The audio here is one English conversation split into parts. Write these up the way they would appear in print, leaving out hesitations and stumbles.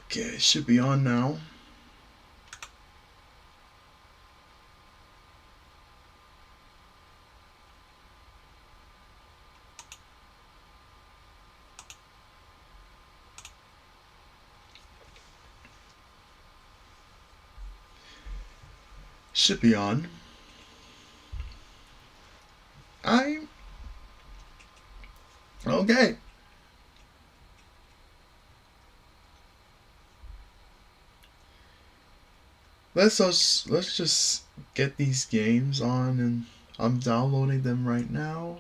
Okay, it should be on now. Should be on. Okay. Let's just get these games on, and I'm downloading them right now.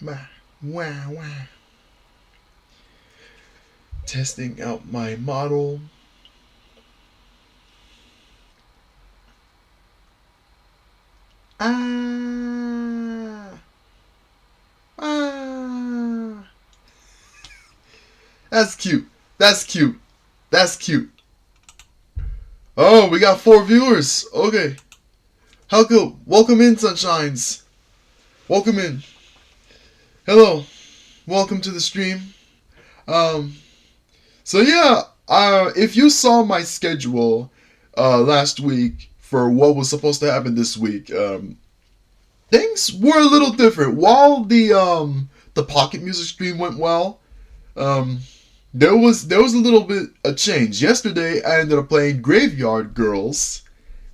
Wah, wah, wah. Testing out my model. Ah, ah. That's cute. That's cute. That's cute. Oh, we got 4 viewers. Okay. How good? Welcome in, Sunshines. Welcome in. Hello. Welcome to the stream. So yeah, if you saw my schedule last week for what was supposed to happen this week, things were a little different. While the Pocket Music stream went well, there was a little bit of change. Yesterday, I ended up playing Graveyard Girls,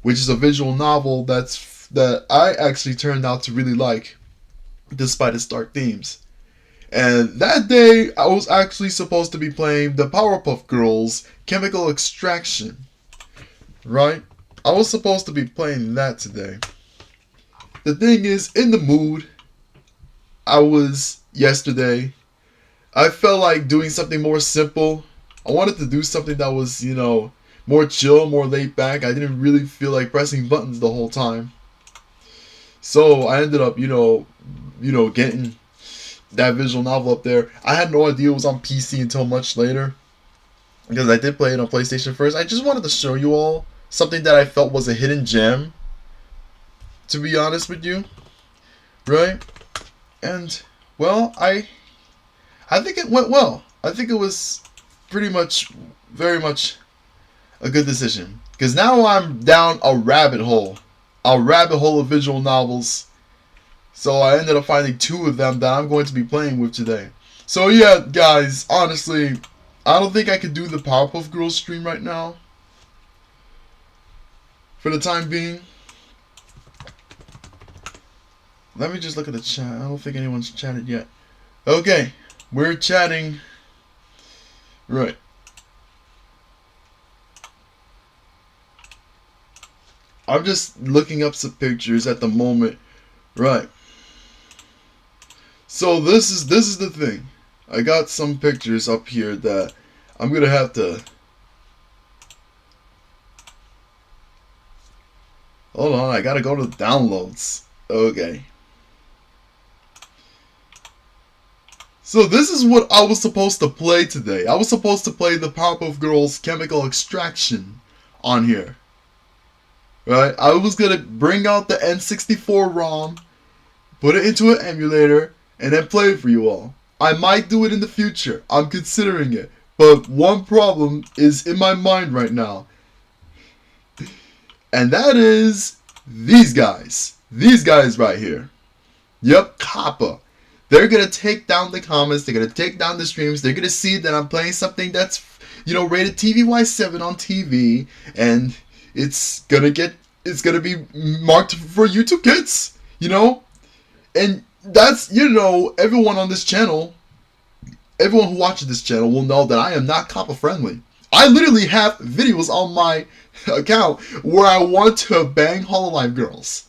which is a visual novel that I actually turned out to really like, despite its dark themes. And that day, I was actually supposed to be playing the Powerpuff Girls Chemical Extraction. Right? I was supposed to be playing that today. The thing is, in the mood I was yesterday, I felt like doing something more simple. I wanted to do something that was, more chill, more laid back. I didn't really feel like pressing buttons the whole time. So I ended up, getting that visual novel up there. I had no idea it was on PC until much later, because I did play it on PlayStation first. I just wanted to show you all something that I felt was a hidden gem, to be honest with you, right? And well, I think it went well. I think it was very much a good decision, because now I'm down a rabbit hole of visual novels. So I ended up finding 2 of them that I'm going to be playing with today. So yeah, guys, honestly, I don't think I could do the Powerpuff Girls stream right now, for the time being. Let me just look at the chat. I don't think anyone's chatted yet. Okay, we're chatting. Right. I'm just looking up some pictures at the moment. Right. So this is the thing. I got some pictures up here that I'm gonna have to. Hold on, I gotta go to the downloads. Okay. So this is what I was supposed to play today. I was supposed to play the Powerpuff Girls Chemical Extraction on here. Right? I was gonna bring out the N64 ROM, put it into an emulator, and then play it for you all. I might do it in the future. I'm considering it. But one problem is in my mind right now. And that is these guys. These guys right here. Yep, COPPA. They're going to take down the comments. They're going to take down the streams. They're going to see that I'm playing something that's, rated TVY7 on TV. And it's going to be marked for YouTube Kids. And that's, everyone on this channel, everyone who watches this channel will know that I am not COPPA friendly. I literally have videos on my account where I want to bang Hololive girls.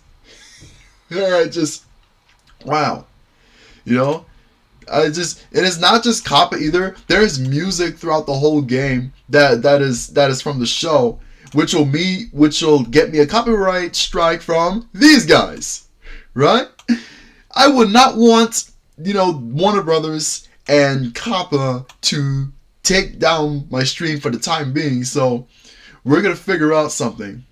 Wow. It is not just COPPA either. There's music throughout the whole game that is from the show, which will get me a copyright strike from these guys. Right? I would not want, Warner Brothers and COPPA to take down my stream for the time being. So we're gonna figure out something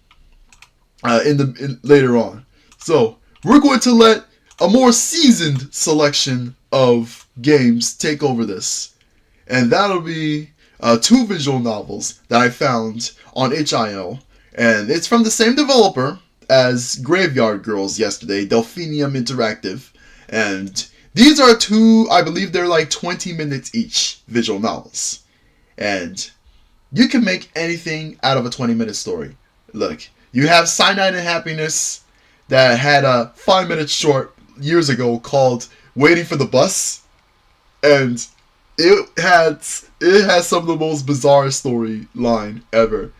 later on. So we're going to let a more seasoned selection of games take over this, and that'll be 2 visual novels that I found on itch.io, and it's from the same developer as Graveyard Girls yesterday, Delphinium Interactive, and these are 2, I believe they're like 20 minutes each visual novels, and you can make anything out of a 20-minute story. Look, you have Cyanide and Happiness that had a 5-minute short years ago called Waiting for the Bus, and it has some of the most bizarre storyline ever.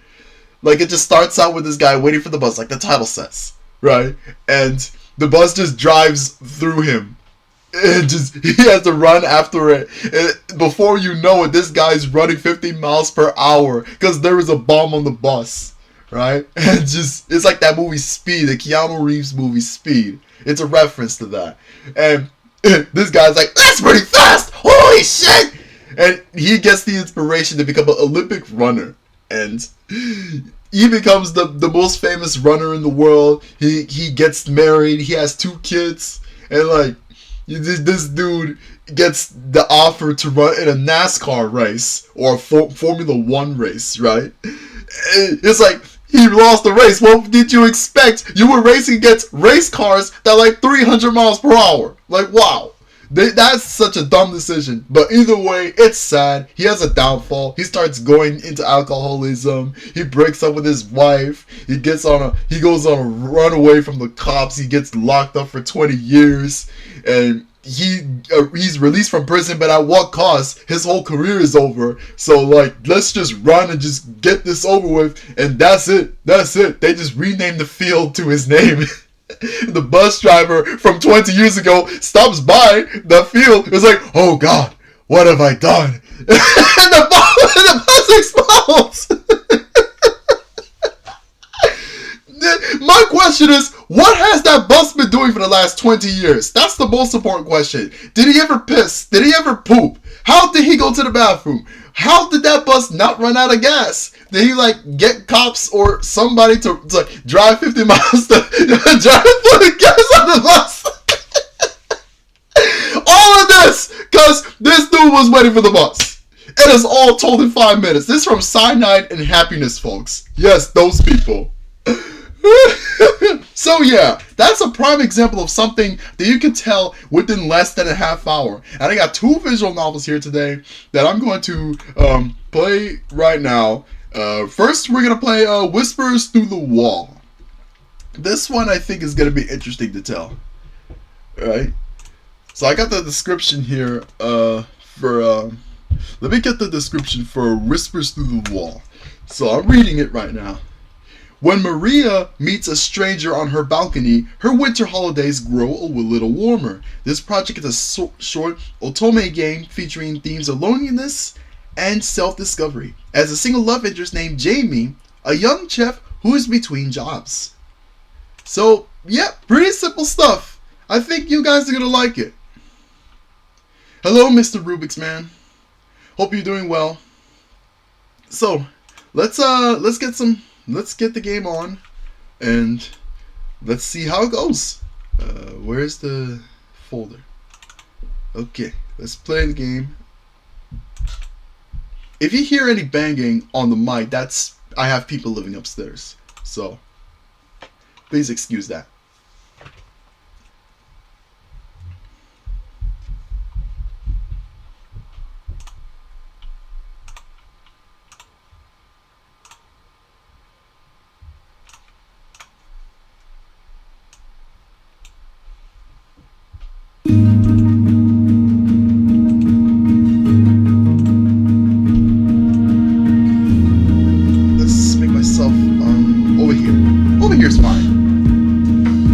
Like, it just starts out with this guy waiting for the bus, like the title says, right? And the bus just drives through him. And he has to run after it. And before you know it, this guy's running 50 miles per hour because there is a bomb on the bus, right? And it's like that movie Speed, the Keanu Reeves movie Speed. It's a reference to that. And this guy's like, that's pretty fast! Holy shit! And he gets the inspiration to become an Olympic runner. And he becomes the most famous runner in the world. He gets married. He has 2 kids. And like, this dude gets the offer to run in a NASCAR race or a Formula 1 race, right? It's like, he lost the race. What did you expect? You were racing against race cars that are like 300 miles per hour. Like, wow. That's such a dumb decision. But either way, it's sad. He has a downfall. He starts going into alcoholism. He breaks up with his wife. He goes on a runaway from the cops. He gets locked up for 20 years. And he's released from prison, but at what cost? His whole career is over. So like, let's just run and just get this over with, and that's it. They just renamed the field to his name. The bus driver from 20 years ago stops by the field. It's like, oh God, what have I done? And the bus explodes. My question is, what has that bus been doing for the last 20 years? That's the most important question. Did he ever piss? Did he ever poop? How did he go to the bathroom? How did that bus not run out of gas? Did he like get cops or somebody to like, drive 50 miles to drive the gas on the bus? All of this because this dude was waiting for the bus. It is all told in 5 minutes. This is from Cyanide and Happiness, folks. Yes, those people. So yeah, that's a prime example of something that you can tell within less than a half hour. And I got 2 visual novels here today that I'm going to play right now. First, we're going to play Whispers Through the Wall. This one I think is going to be interesting to tell. Alright? So I got the description here let me get the description for Whispers Through the Wall. So I'm reading it right now. When Maria meets a stranger on her balcony, her winter holidays grow a little warmer. This project is a short otome game featuring themes of loneliness and self-discovery. As a single love interest named Jamie, a young chef who is between jobs. So, yeah, pretty simple stuff. I think you guys are going to like it. Hello, Mr. Rubik's Man. Hope you're doing well. So, let's get the game on, and let's see how it goes. Where's the folder? Okay, let's play the game. If you hear any banging on the mic, I have people living upstairs, so please excuse that.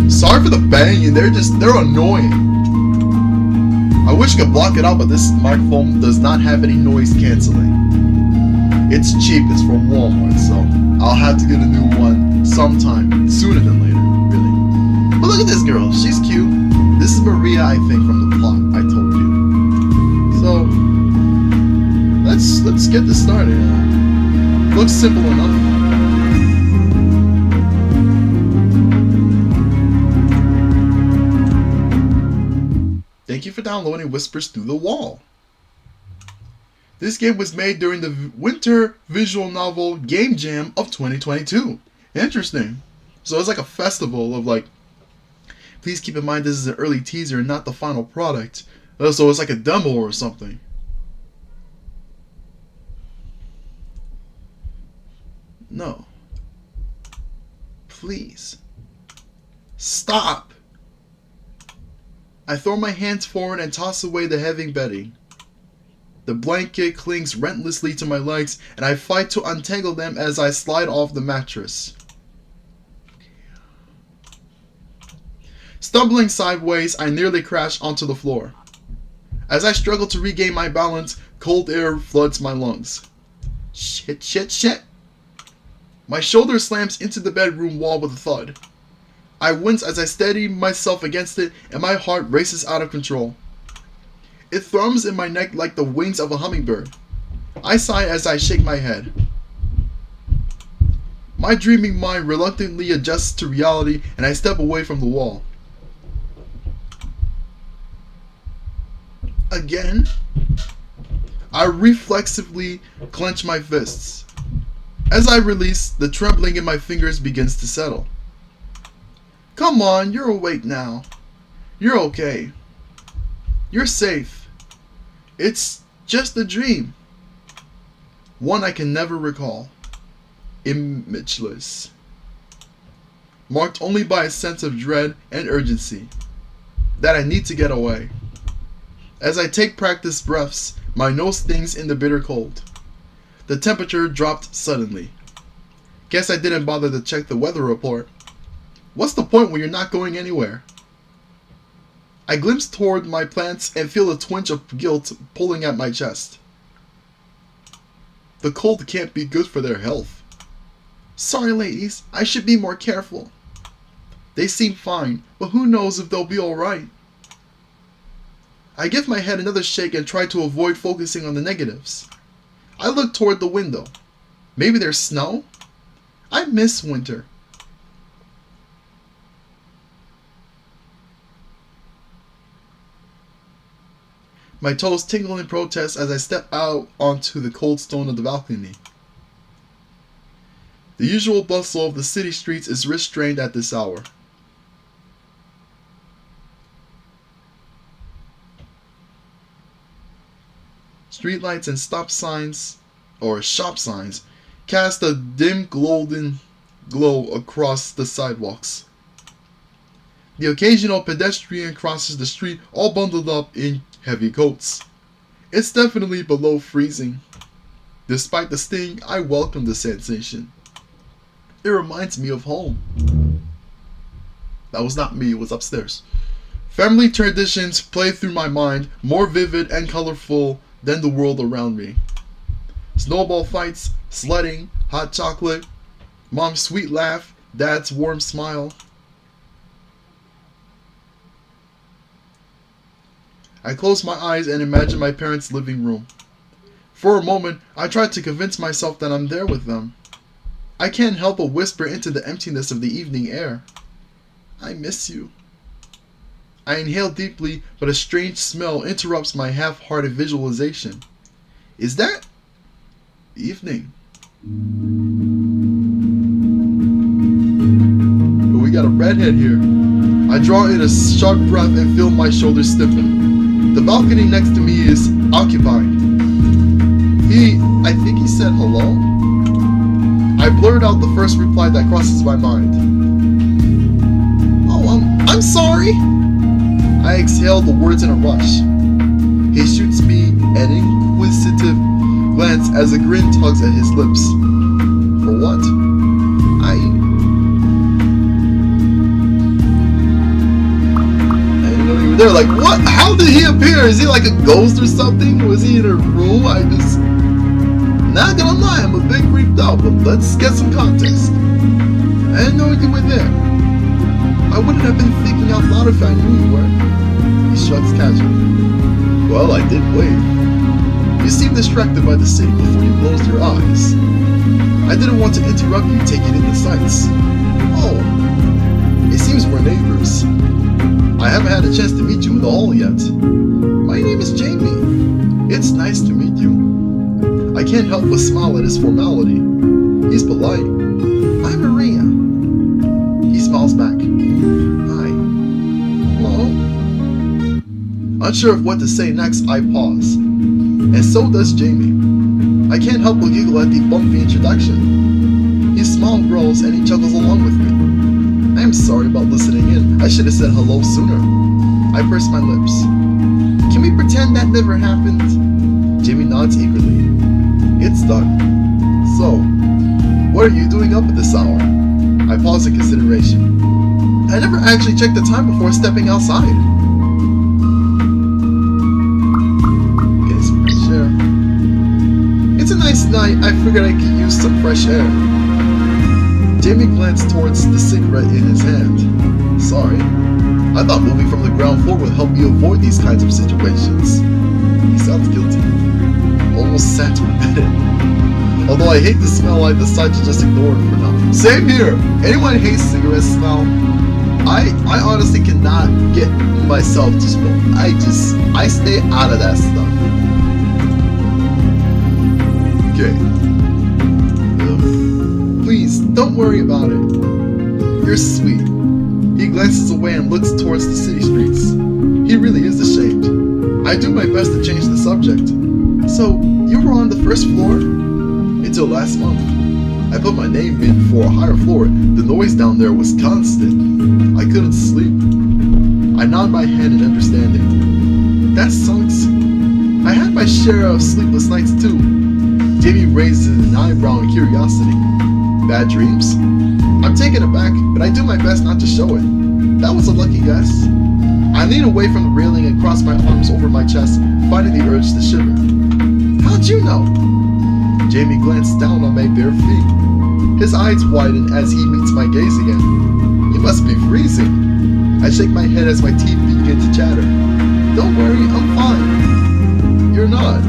Sorry for the banging, they're annoying. I wish I could block it out, but this microphone does not have any noise canceling. It's cheap, it's from Walmart, so I'll have to get a new one sometime, sooner than later, really. But look at this girl, she's cute. This is Maria, I think, from the plot I told you. So, let's get this started. Looks simple enough. Thank you for downloading Whispers Through the Wall. This game was made during the Winter Visual Novel Game Jam of 2022. Interesting. So it's like a festival of like, please keep in mind this is an early teaser and not the final product. So it's like a demo or something. No. Please. Stop. I throw my hands forward and toss away the heavy bedding. The blanket clings relentlessly to my legs, and I fight to untangle them as I slide off the mattress. Stumbling sideways, I nearly crash onto the floor. As I struggle to regain my balance, cold air floods my lungs. Shit, shit, shit. My shoulder slams into the bedroom wall with a thud. I wince as I steady myself against it, and my heart races out of control. It thrums in my neck like the wings of a hummingbird. I sigh as I shake my head. My dreaming mind reluctantly adjusts to reality, and I step away from the wall. Again? I reflexively clench my fists. As I release, the trembling in my fingers begins to settle. Come on, you're awake now. You're okay. You're safe. It's just a dream. One I can never recall. Imageless. Marked only by a sense of dread and urgency. That I need to get away. As I take practice breaths, my nose stings in the bitter cold. The temperature dropped suddenly. Guess I didn't bother to check the weather report. What's the point when you're not going anywhere? I glimpse toward my plants and feel a twinge of guilt pulling at my chest. The cold can't be good for their health. Sorry, ladies, I should be more careful. They seem fine, but who knows if they'll be alright. I give my head another shake and try to avoid focusing on the negatives. I look toward the window. Maybe there's snow? I miss winter. My toes tingle in protest as I step out onto the cold stone of the balcony. The usual bustle of the city streets is restrained at this hour. Streetlights and stop signs, or shop signs, cast a dim golden glow across the sidewalks. The occasional pedestrian crosses the street all bundled up in heavy coats. It's definitely below freezing. Despite the sting, I welcome the sensation. It reminds me of home. That was not me, it was upstairs. Family traditions play through my mind, more vivid and colorful than the world around me. Snowball fights, sledding, hot chocolate, mom's sweet laugh, dad's warm smile. I close my eyes and imagine my parents' living room. For a moment, I try to convince myself that I'm there with them. I can't help but whisper into the emptiness of the evening air. I miss you. I inhale deeply, but a strange smell interrupts my half-hearted visualization. Is that evening? But we got a redhead here. I draw in a sharp breath and feel my shoulders stiffen. The balcony next to me is occupied. I think he said hello? I blurt out the first reply that crosses my mind. Oh, I'm sorry. I exhale the words in a rush. He shoots me an inquisitive glance as a grin tugs at his lips. For what? I didn't know you were there. Like, what? How did he appear? Is he like a ghost or something? Was he in a room? Not gonna lie, I'm a bit creeped out, but let's get some context. I didn't know you were there. I wouldn't have been thinking out loud if I knew you were. He shrugs casually. Well, I did wait. You seem distracted by the city before you closed your eyes. I didn't want to interrupt you taking in the sights. Oh, it seems we're neighbors. I haven't had a chance to meet you in the hall yet. My name is Jamie. It's nice to meet you. I can't help but smile at his formality. He's polite. I'm Maria. He smiles back. Hi. Hello. Unsure of what to say next, I pause. And so does Jamie. I can't help but giggle at the bumpy introduction. His smile grows and he chuckles along with me. I am sorry about listening in. I should have said hello sooner. I purse my lips. Can we pretend that never happened? Jamie nods eagerly. It's done. So, what are you doing up at this hour? I pause in consideration. I never actually checked the time before stepping outside. Getting some fresh air. It's a nice night. I figured I could use some fresh air. Jamie glanced towards the cigarette in his hand. Sorry. I thought moving from the ground floor would help you avoid these kinds of situations. He sounds guilty. Almost sat to admit it. Although I hate the smell, I decide to just ignore it for now. Same here! Anyone hates cigarette smell? I honestly cannot get myself to smoke. I stay out of that stuff. Okay. Please, don't worry about it. You're sweet. He glances away and looks towards the city streets. He really is ashamed. I do my best to change the subject. So, you were on the first floor? Until last month. I put my name in for a higher floor. The noise down there was constant. I couldn't sleep. I nod my head in understanding. That sucks. I had my share of sleepless nights too. Jamie raises an eyebrow in curiosity. Bad dreams? I'm taken aback, but I do my best not to show it. That was a lucky guess. I lean away from the railing and cross my arms over my chest, fighting the urge to shiver. How'd you know? Jamie glanced down on my bare feet. His eyes widen as he meets my gaze again. You must be freezing. I shake my head as my teeth begin to chatter. Don't worry, I'm fine. You're not.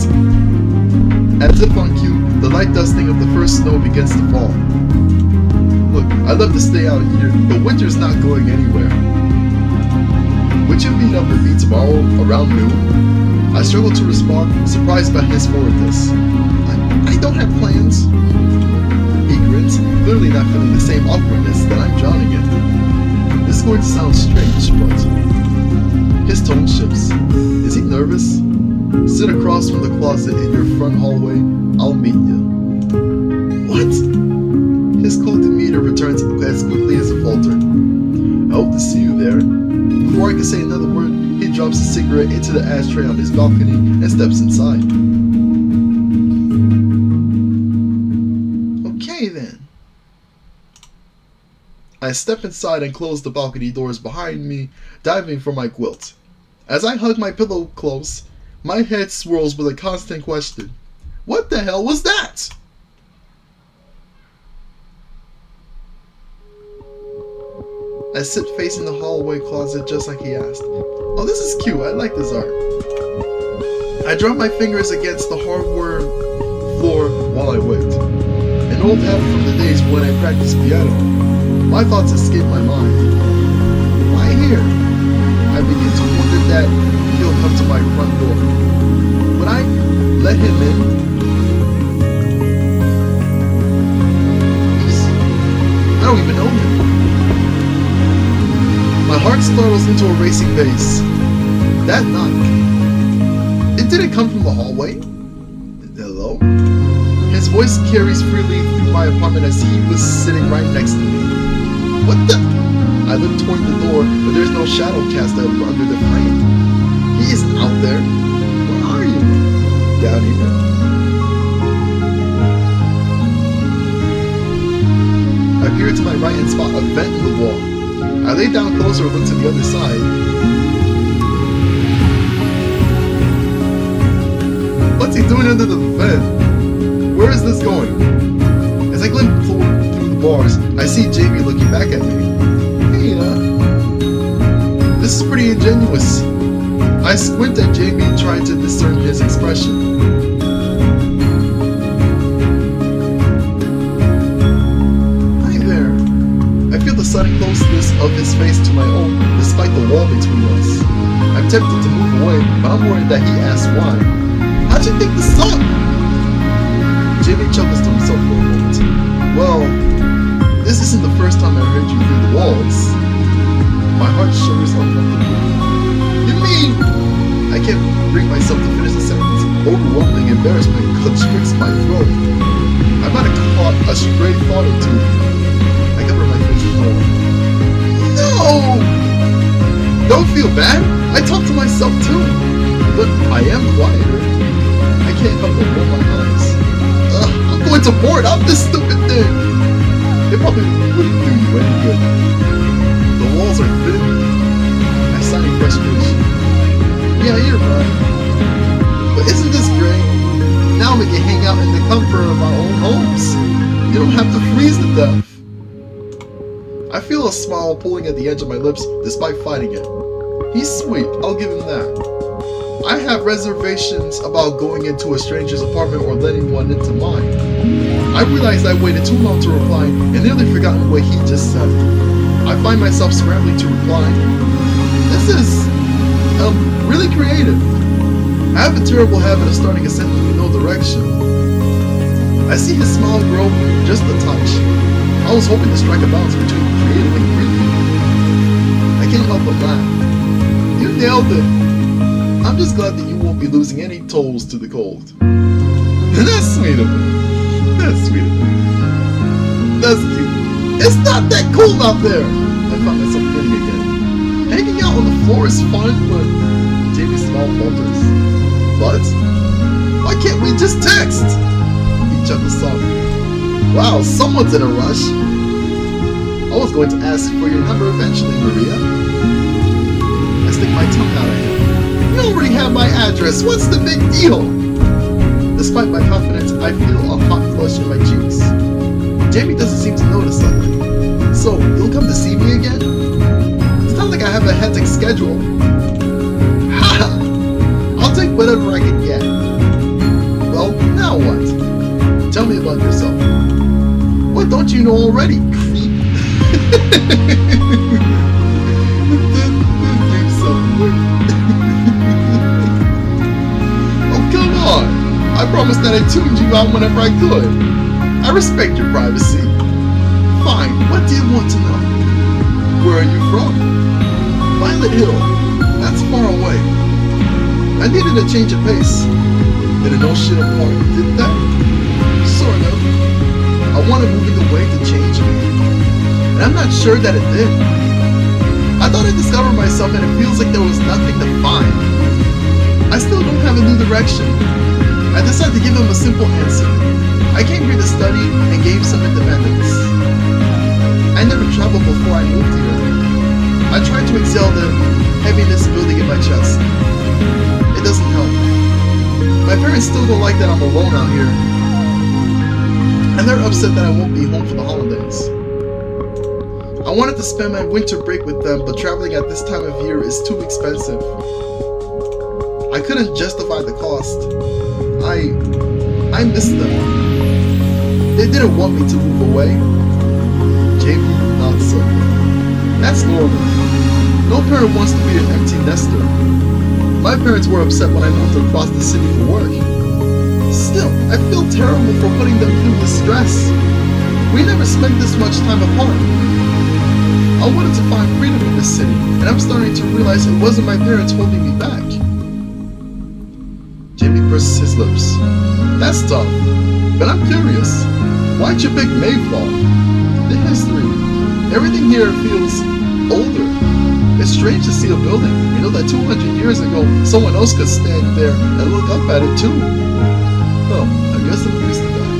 As if on cue, the light dusting of the first snow begins to fall. Look, I'd love to stay out here, but winter's not going anywhere. Would you meet up with me tomorrow around noon? I struggle to respond, surprised by his forwardness. I don't have plans. He grins, clearly not feeling the same awkwardness that I'm drowning in. This is going to sound strange, but his tone shifts. Is he nervous? Sit across from the closet in your front hallway. I'll meet you. What? His cool demeanor returns as quickly as it faltered. I hope to see you there. Before I can say another word, he drops a cigarette into the ashtray on his balcony and steps inside. Okay then. I step inside and close the balcony doors behind me, diving for my quilt. As I hug my pillow close, my head swirls with a constant question. What the hell was that? I sit facing the hallway closet just like he asked. Oh, this is cute. I like this art. I drop my fingers against the hardwood floor while I wait. An old habit from the days when I practiced piano. My thoughts escape my mind. Why here? I begin to wonder that he'll come to my front door. Would I let him in? I don't even know him. My heart startles into a racing pace. That knock. It didn't come from the hallway. Hello? His voice carries freely through my apartment as he was sitting right next to me. What the? I look toward the door, but there's no shadow cast under the frame. He isn't out there. Where are you? Down here. I peer to my right and spot a vent in the wall. I lay down closer and look to the other side. What's he doing under the vent? Where is this going? As I glimpse through the bars, I see Jamie looking back at me. Hey, this is pretty ingenuous. I squint at Jamie trying to discern his expression. sudden closeness of his face to my own, despite the wall between us. I'm tempted to move away, but I'm worried that he asks why. How'd you think this up? Jamie chuckles to himself for a moment. Well, this isn't the first time I heard you through the walls. My heart shudders uncomfortably. You mean? I can't bring myself to finish the sentence. Overwhelming embarrassment constricts my throat. I might have caught a stray thought or two. I cover my face with horror. No! Don't feel bad. I talk to myself too. But I am quieter. I can't help but roll my eyes. I'm going to board out this stupid thing. It probably wouldn't do you any good. The walls are thin. I sigh in frustration. Yeah, you're right. But isn't this great? Now we can hang out in the comfort of our own homes. You don't have to freeze to death. I feel a smile pulling at the edge of my lips despite fighting it. He's sweet, I'll give him that. I have reservations about going into a stranger's apartment or letting one into mine. I realized I waited too long to reply and nearly forgotten what he just said. I find myself scrambling to reply. This is, really creative. I have a terrible habit of starting a sentence with no direction. I see his smile grow just a touch. I was hoping to strike a balance between creative and creepy. I can't help but laugh. You nailed it. I'm just glad that you won't be losing any toes to the cold. That's sweet of him. That's sweet of him. That's cute. It's not that cold out there. I found myself grinning again. Hanging out on the floor is fun, but Jamie's smile falters. But why can't we just text? He chuckles softly. Wow, someone's in a rush. I was going to ask for your number eventually, Maria. I stick my tongue out at him. You already have my address. What's the big deal? Despite my confidence, I feel a hot flush in my cheeks. Jamie doesn't seem to notice something. So, you'll come to see me again? It's not like I have a hectic schedule. Ha! I'll take whatever I can get. Well, now what? Tell me about yourself. What don't you know already, creep? Oh, come on. I promised that I tuned you out whenever I could. I respect your privacy. Fine, what do you want to know? Where are you from? Violet Hill. That's far away. I needed a change of pace. Did it no shit apart, did that? Sort of. I wanted moving away to change me. And I'm not sure that it did. I thought I discovered myself and it feels like there was nothing to find. I still don't have a new direction. I decided to give him a simple answer. I came here to study and gain some independence. I never traveled before I moved here. I tried to exhale the heaviness building in my chest. It doesn't help. My parents still don't like that I'm alone out here. And they're upset that I won't be home for the holidays. I wanted to spend my winter break with them, but traveling at this time of year is too expensive. I couldn't justify the cost. I missed them. They didn't want me to move away. Jamie nods slowly. That's normal. No parent wants to be an empty nester. My parents were upset when I moved across the city for work. Still, I feel terrible for putting them through the stress. We never spent this much time apart. I wanted to find freedom in this city, and I'm starting to realize it wasn't my parents holding me back. Jamie purses his lips. That's tough, but I'm curious. Why'd you pick Mayflower? The history. Everything here feels older. It's strange to see a building, you know, that 200 years ago, someone else could stand there and look up at it too. Oh, I guess I'm used to that.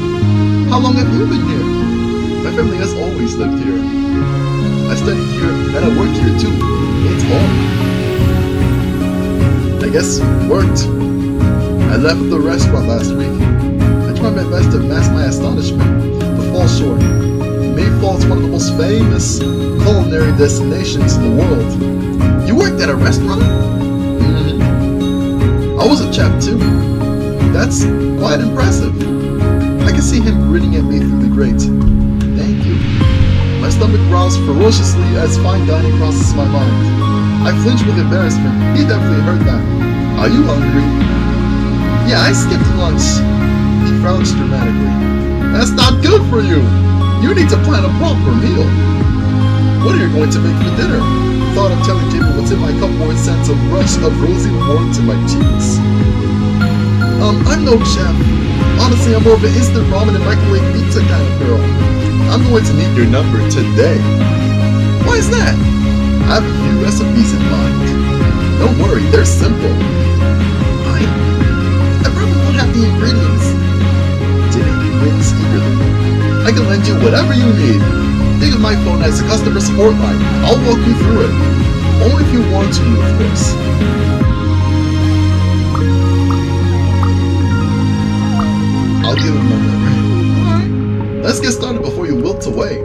How long have you been here? My family has always lived here. I studied here and I work here too. It's home. I guess it worked. I left the restaurant last week. I tried my best to mask my astonishment, but fall short. Mayfall is one of the most famous culinary destinations in the world. You worked at a restaurant? Mm-hmm. I was a chef too. That's quite impressive. I can see him grinning at me through the grate. Thank you. My stomach growls ferociously as fine dining crosses my mind. I flinch with embarrassment. He definitely heard that. Are you hungry? Yeah, I skipped lunch. He frowns dramatically. That's not good for you. You need to plan a proper meal. What are you going to make for dinner? Thought of telling Jimmy what's in my cupboard sends a rush of rosy warmth to my cheeks. I'm no chef. Honestly, I'm more of an instant ramen and microwave pizza kind of girl. I'm going to need your number today. Why is that? I have a few recipes in mind. Don't worry, they're simple. I probably won't have the ingredients. Jimmy winks eagerly. I can lend you whatever you need. Think of my phone as a customer support line. I'll walk you through it. Only if you want to, of course. I'll give him my number. Alright. Let's get started before you wilt away.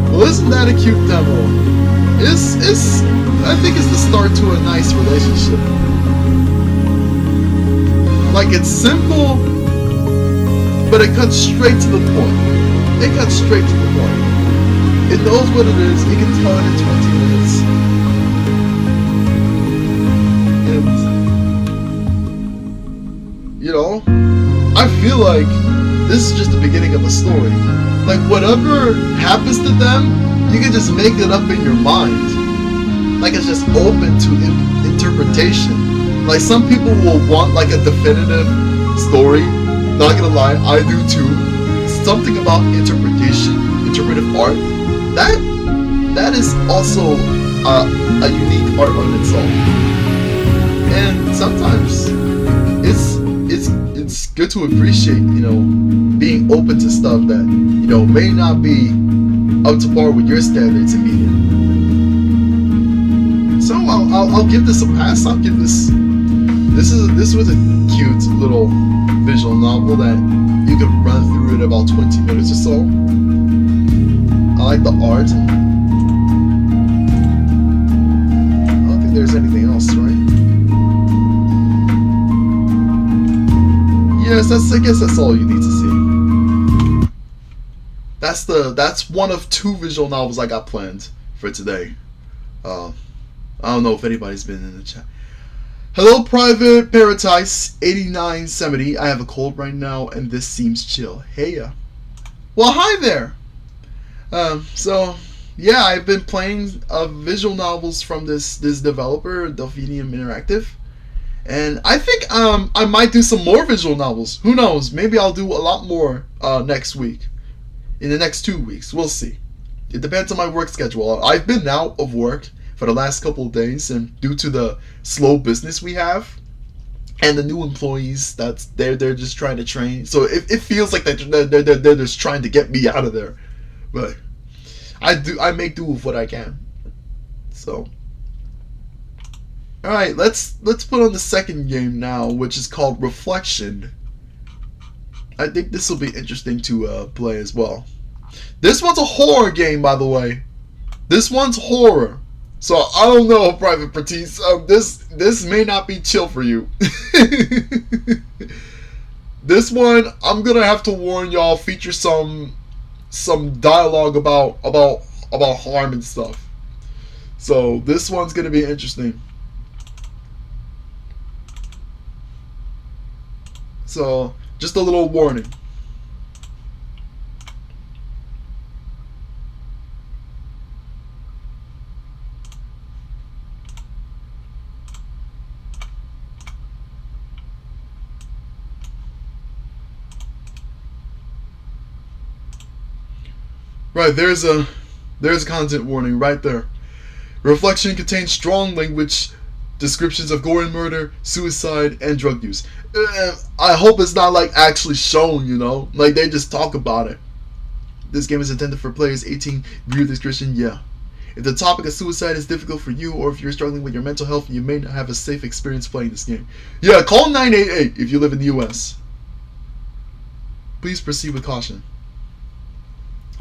Well, isn't that a cute demo? I think it's the start to a nice relationship. Like, it's simple, but it cuts straight to the point. It cuts straight to the point. It knows what it is. You can tell it in 20 minutes. And, you know, I feel like this is just the beginning of a story. Like, whatever happens to them, you can just make it up in your mind. Like, it's just open to interpretation. Like, some people will want like a definitive story. Not gonna lie, I do too. Something about interpretation, interpretive art, that is also a unique art on its own. And sometimes it's good to appreciate, you know, being open to stuff that, you know, may not be up to par with your standards in media. So I'll give this a pass. I'll give this. This was a cute little visual novel that you could run through in about 20 minutes or so. I like the art. I don't think there's anything else, right? Yes, I guess that's all you need to see. That's one of 2 visual novels I got planned for today. I don't know if anybody's been in the chat. Hello, Private Paradise 8970. I have a cold right now, and this seems chill. Hey, well, hi there. So yeah, I've been playing visual novels from this developer, Delphinium Interactive, and I think I might do some more visual novels. Who knows? Maybe I'll do a lot more next week. In the next 2 weeks, we'll see. It depends on my work schedule. I've been out of work for the last couple of days, and due to the slow business we have and the new employees that's they're just trying to train, so it feels like they're just trying to get me out of there, but I make do with what I can. So alright, let's put on the second game now, which is called Reflection. I think this will be interesting to play as well. This one's a horror game, by the way. This one's horror. So I don't know, Private Patisse. This may not be chill for you. This one, I'm gonna have to warn y'all, feature some dialogue about harm and stuff. So this one's gonna be interesting. So just a little warning. Right, there's a content warning right there. Reflection contains strong language descriptions of gore and murder, suicide, and drug use. I hope it's not like actually shown, you know, like they just talk about it. This game is intended for players 18. Viewer discretion, yeah. If the topic of suicide is difficult for you, or if you're struggling with your mental health, you may not have a safe experience playing this game. Yeah, call 988 if you live in the US. Please proceed with caution.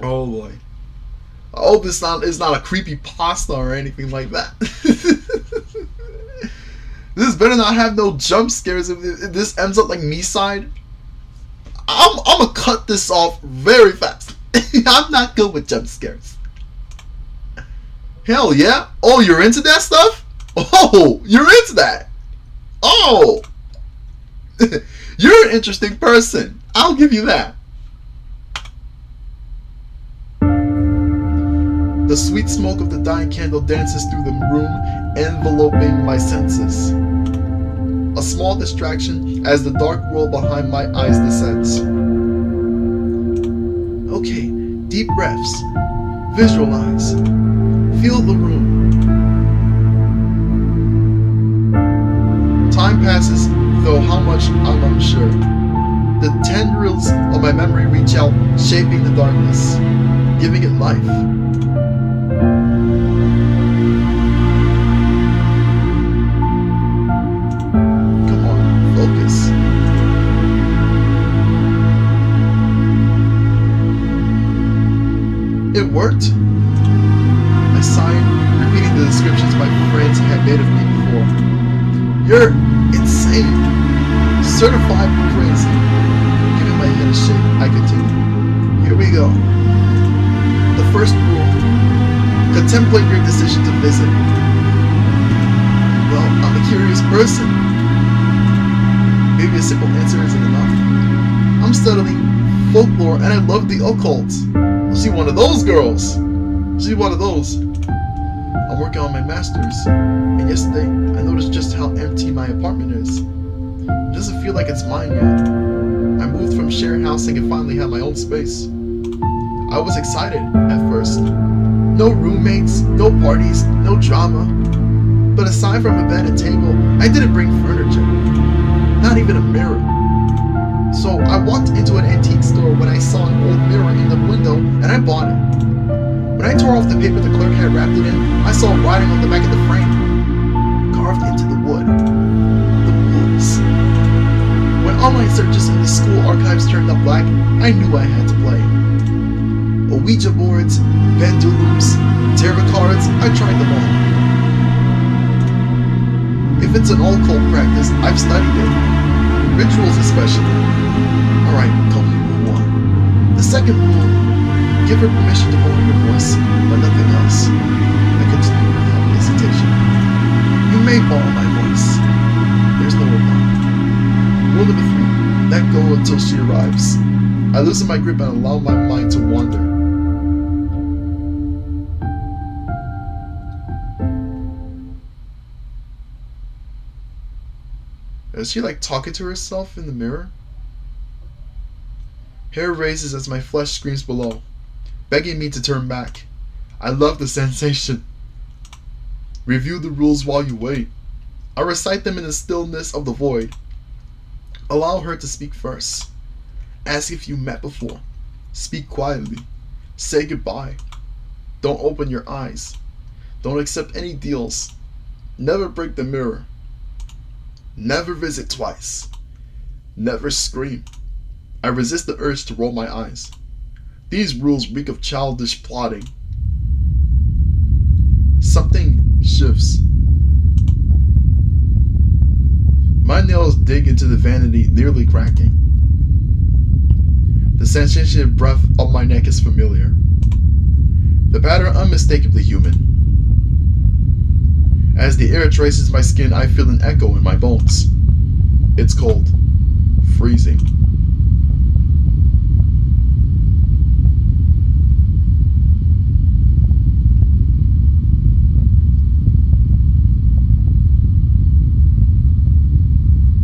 Oh boy. I hope it's not a creepy pasta or anything like that. This better not have no jump scares. If this ends up like Me-side, I'm gonna cut this off very fast. I'm not good with jump scares. Hell yeah. Oh, you're into that stuff? Oh, you're into that. Oh. You're an interesting person. I'll give you that. The sweet smoke of the dying candle dances through the room, enveloping my senses. A small distraction as the dark world behind my eyes descends. Okay, deep breaths. Visualize. Feel the room. Time passes, though how much I'm unsure. The tendrils of my memory reach out, shaping the darkness, giving it life. Come on, focus. It worked. I sighed, repeating the descriptions my friends had made of me before. You're insane. Certified crazy. Giving my head a shake, I continue. Here we go. The first rule. Contemplate your decision to visit. Well, I'm a curious person. Maybe a simple answer isn't enough. I'm studying folklore and I love the occult. She's one of those girls. She's one of those. I'm working on my master's, and yesterday I noticed just how empty my apartment is. It doesn't feel like it's mine yet. I moved from shared housing and finally have my own space. I was excited at first. No roommates, no parties, no drama. But aside from a bed and table, I didn't bring furniture. Not even a mirror. So I walked into an antique store when I saw an old mirror in the window and I bought it. When I tore off the paper the clerk had wrapped it in, I saw writing on the back of the frame. Carved into the wood. The wolves. When online searches in the school archives turned up black, I knew I had to play. Ouija boards, pendulums, tarot cards, I tried them all. If it's an occult practice, I've studied it. Rituals especially. Alright, call me rule 1. The second rule, give her permission to lower your voice, but nothing else. I continue without hesitation. You may borrow my voice. There's no reply. Rule number 3, let go until she arrives. I loosen my grip and allow my mind to wander. Is she like talking to herself in the mirror? Hair raises as my flesh screams below, begging me to turn back. I love the sensation. Review the rules while you wait. I recite them in the stillness of the void. Allow her to speak first. Ask if you met before. Speak quietly. Say goodbye. Don't open your eyes. Don't accept any deals. Never break the mirror. Never visit twice. Never scream. I resist the urge to roll my eyes. These rules reek of childish plotting. Something shifts. My nails dig into the vanity, nearly cracking. The sensation of breath up my neck is familiar. The pattern unmistakably human. As the air traces my skin, I feel an echo in my bones. It's cold. Freezing.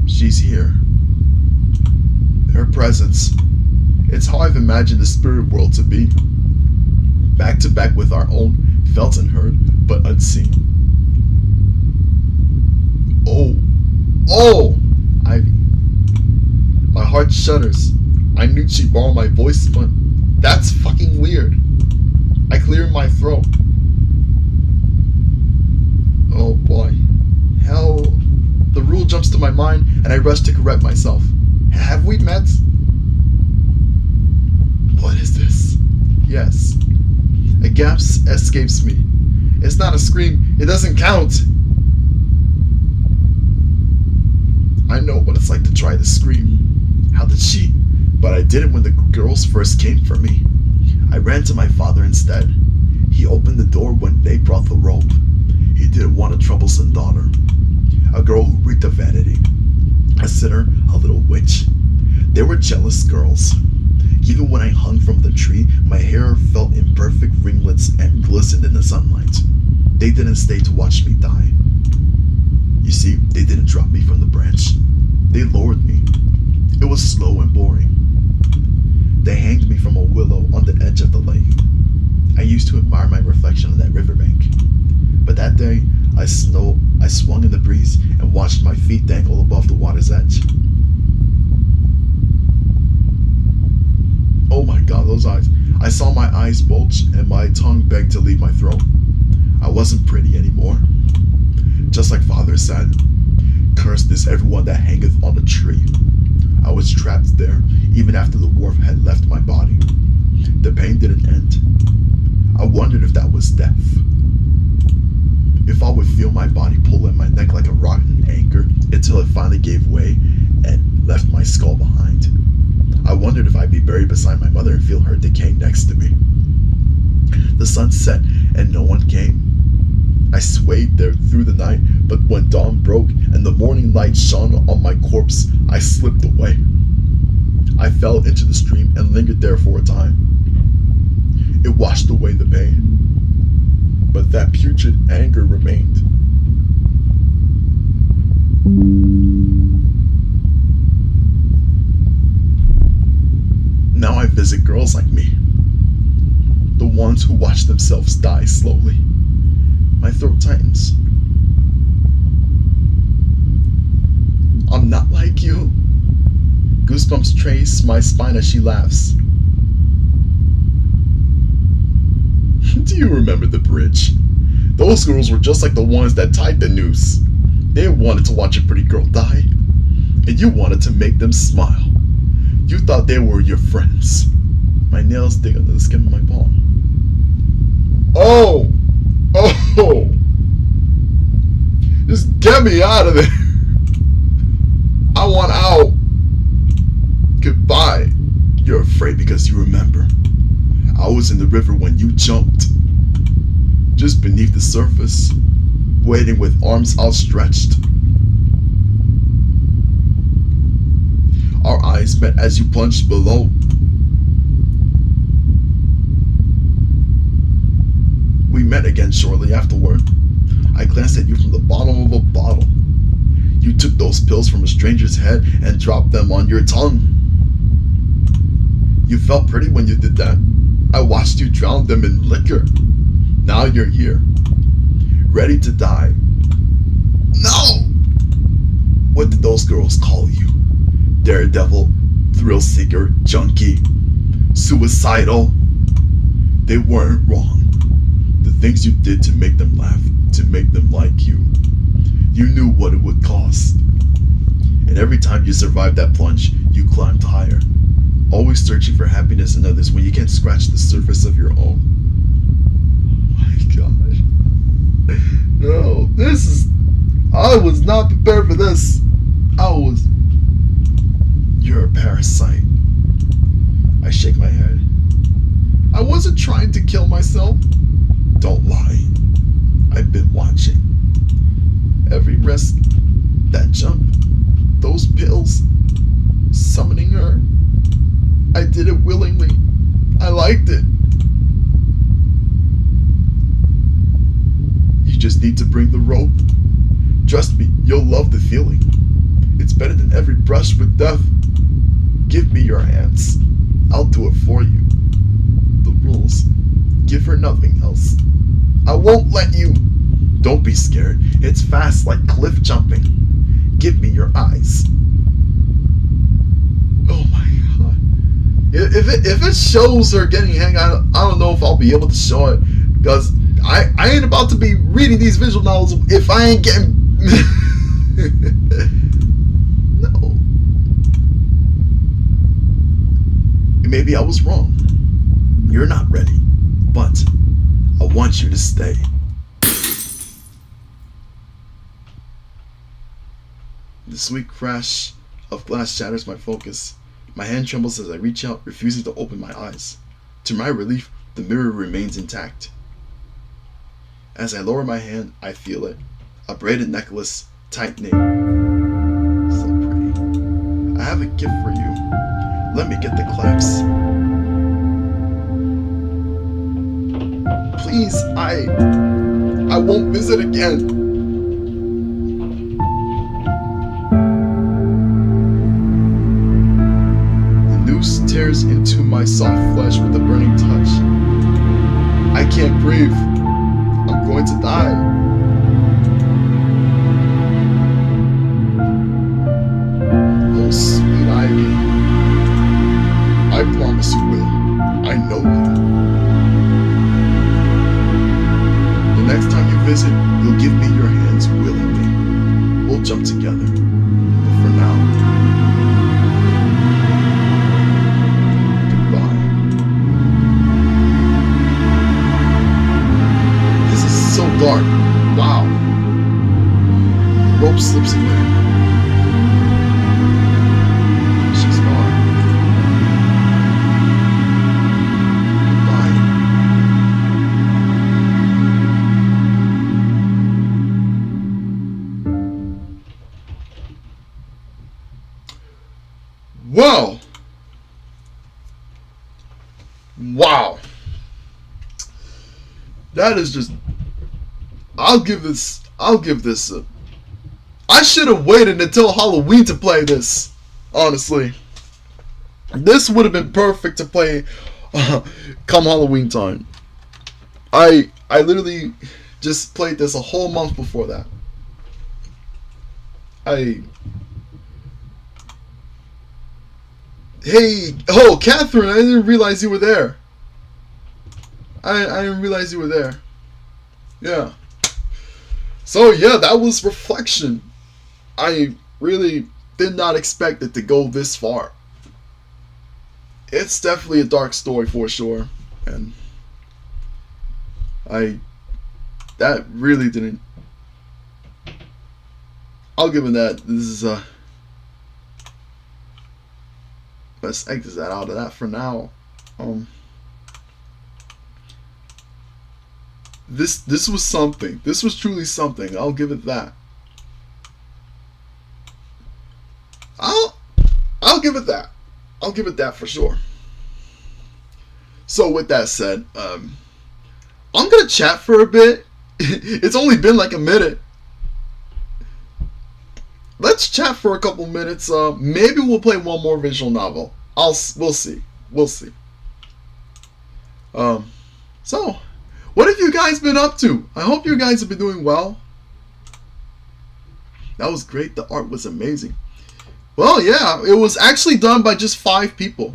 She's here. Her presence. It's how I've imagined the spirit world to be. Back to back with our own, felt and heard, but unseen. Oh! Ivy. My heart shudders. I knew she'd borrow my voice, but that's fucking weird. I clear my throat. Oh boy. Hell. The rule jumps to my mind and I rush to correct myself. Have we met? What is this? Yes. A gasp escapes me. It's not a scream. It doesn't count. I know what it's like to try to scream. How did she? But I did it when the girls first came for me. I ran to my father instead. He opened the door when they brought the rope. He didn't want a troublesome daughter. A girl who reeked of vanity. A sinner, a little witch. They were jealous girls. Even when I hung from the tree, my hair felt in perfect ringlets and glistened in the sunlight. They didn't stay to watch me die. You see, they didn't drop me from the branch. They lowered me. It was slow and boring. They hanged me from a willow on the edge of the lake. I used to admire my reflection on that riverbank. But that day, I swung in the breeze and watched my feet dangle above the water's edge. Oh my God, those eyes. I saw my eyes bulge and my tongue beg to leave my throat. I wasn't pretty anymore. Just like Father said, cursed is everyone that hangeth on a tree. I was trapped there, even after the warmth had left my body. The pain didn't end. I wondered if that was death. If I would feel my body pull at my neck like a rotten anchor until it finally gave way and left my skull behind. I wondered if I'd be buried beside my mother and feel her decay next to me. The sun set and no one came. I swayed there through the night, but when dawn broke and the morning light shone on my corpse, I slipped away. I fell into the stream and lingered there for a time. It washed away the pain, but that putrid anger remained. Now I visit girls like me, the ones who watch themselves die slowly. My throat tightens. I'm not like you. Goosebumps trace my spine as she laughs. Do you remember the bridge? Those girls were just like the ones that tied the noose. They wanted to watch a pretty girl die, and you wanted to make them smile. You thought they were your friends. My nails dig under the skin of my palm. Oh! Oh! Just get me out of there! I want out! Goodbye. You're afraid because you remember. I was in the river when you jumped. Just beneath the surface, waiting with arms outstretched. Our eyes met as you plunged below. We met again shortly afterward. I glanced at you from the bottom of a bottle. You took those pills from a stranger's head and dropped them on your tongue. You felt pretty when you did that. I watched you drown them in liquor. Now you're here, ready to die. No! What did those girls call you? Daredevil, thrill seeker, junkie, suicidal? They weren't wrong. The things you did to make them laugh, to make them like you. You knew what it would cost. And every time you survived that plunge, you climbed higher. Always searching for happiness in others when you can't scratch the surface of your own. Oh my gosh. No, I was not prepared for this. You're a parasite. I shake my head. I wasn't trying to kill myself. Don't lie. I've been watching. Every risk, that jump, those pills, summoning her. I did it willingly. I liked it. You just need to bring the rope. Trust me, you'll love the feeling. It's better than every brush with death. Give me your hands. I'll do it for you. The rules. Give her nothing else. I won't let you. Don't be scared. It's fast like cliff jumping. Give me your eyes. Oh my god. If it shows her getting hanged, I don't know if I'll be able to show it. Because I ain't about to be reading these visual novels if I ain't getting... No. Maybe I was wrong. You're not ready. But want you to stay. The sweet crash of glass shatters my focus. My hand trembles as I reach out, refusing to open my eyes. To my relief, the mirror remains intact. As I lower my hand, I feel it. A braided necklace, tight knit. So pretty. I have a gift for you. Let me get the clasp. Please, I won't visit again. The noose tears into my soft flesh with a burning touch. I can't breathe. I'm going to die. Oh, sweet Ivy. I promise you will. I know you. The next time you visit, you'll give me your hands willingly. We'll jump together. But for now, goodbye. This is so dark. Wow. Rope slips away. She's gone. Goodbye. Whoa! Wow. That is just... I'll give this a... I should have waited until Halloween to play this. Honestly. This would have been perfect to play come Halloween time. I literally just played this a whole month before that. Hey, oh, Catherine, I didn't realize you were there. I didn't realize you were there. Yeah. So, yeah, that was Reflection. I really did not expect it to go this far. It's definitely a dark story for sure. And that really didn't... I'll give it that. This is let's exit that out of that for now. This was something. This was truly something. I'll give it that. I'll give it that. I'll give it that for sure. So with that said, I'm gonna chat for a bit. It's only been like a minute. Let's chat for a couple minutes. Maybe we'll play one more visual novel. We'll see. We'll see. So, what have you guys been up to? I hope you guys have been doing well. That was great. The art was amazing. Well, yeah, it was actually done by just 5 people.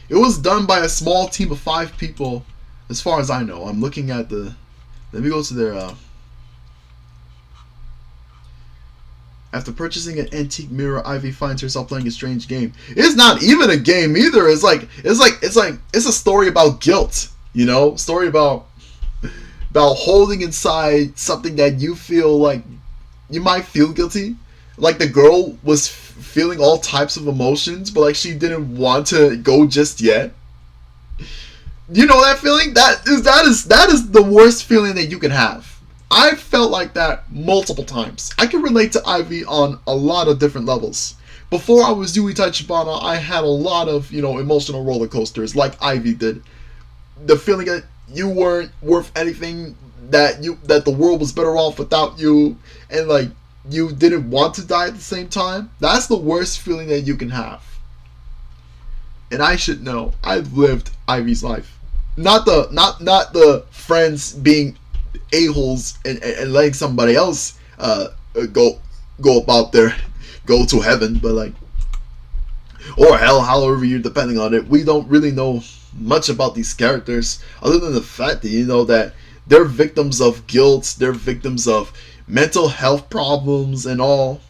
It was done by a small team of 5 people, as far as I know. I'm looking at the... Let me go to their... After purchasing an antique mirror, Ivy finds herself playing a strange game. It's not even a game either. It's a story about guilt. You know, story about holding inside something that you feel like you might feel guilty. Like the girl was feeling all types of emotions, but like she didn't want to go just yet. You know that feeling? That is the worst feeling that you can have. I felt like that multiple times. I can relate to Ivy on a lot of different levels. Before I was Yui Tachibana, I had a lot of, emotional roller coasters like Ivy did. The feeling that you weren't worth anything, that the world was better off without you, and like you didn't want to die at the same time. That's the worst feeling that you can have. And I should know. I've lived Ivy's life. Not the friends being a-holes and letting somebody else go to heaven, but like, or hell, however you're depending on it. We don't really know much about these characters other than the fact that that they're victims of guilt, they're victims of mental health problems and all.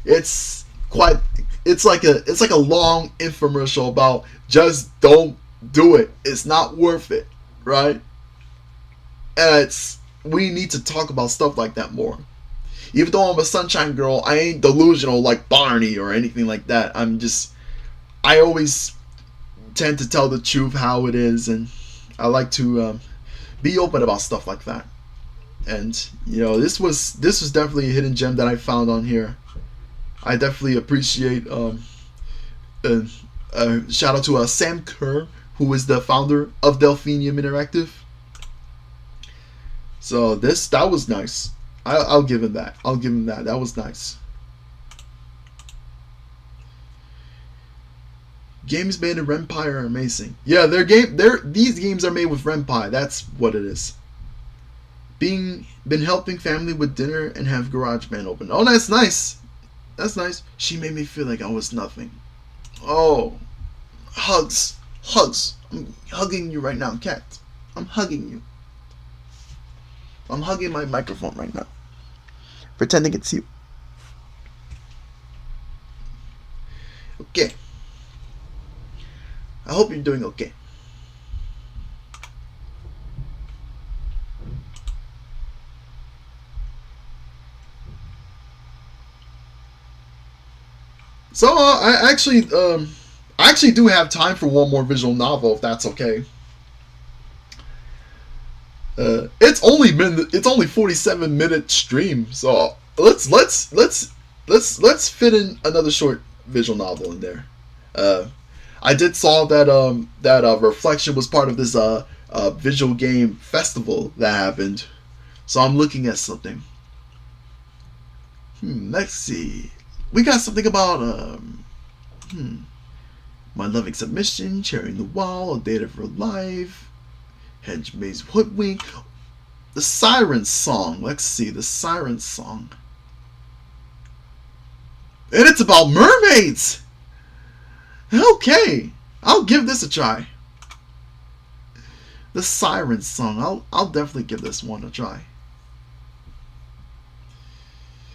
It's like a long infomercial about just don't do it. It's not worth it, right? it's we need to talk about stuff like that more. Even though I'm a sunshine girl, I ain't delusional like Barney or anything like that. I always tend to tell the truth how it is, and I like to be open about stuff like that. And this was definitely a hidden gem that I found on here. I definitely appreciate shout out to Sam Kerr, who is the founder of Delphinium Interactive. So that was nice. I'll give him that. That was nice. Games made in Ren'Py are amazing. Yeah, these games are made with Ren'Py. That's what it is. Been helping family with dinner and have GarageBand open. Oh, that's nice. That's nice. She made me feel like I was nothing. Oh, hugs. I'm hugging you right now, cat. I'm hugging you. I'm hugging my microphone right now, pretending it's you. Okay. I hope you're doing okay. So I actually do have time for one more visual novel, if that's okay. It's only 47-minute stream, so let's fit in another short visual novel in there. I did saw that Reflection was part of this visual game festival that happened, so I'm looking at something. Let's see. We got something about My Loving Submission, Cherrying the Wall, A Data for Life, Hedge Maze Hoodwink, the Siren Song. Let's see, the Siren Song. And it's about mermaids! Okay, I'll give this a try. The Siren Song. I'll definitely give this one a try.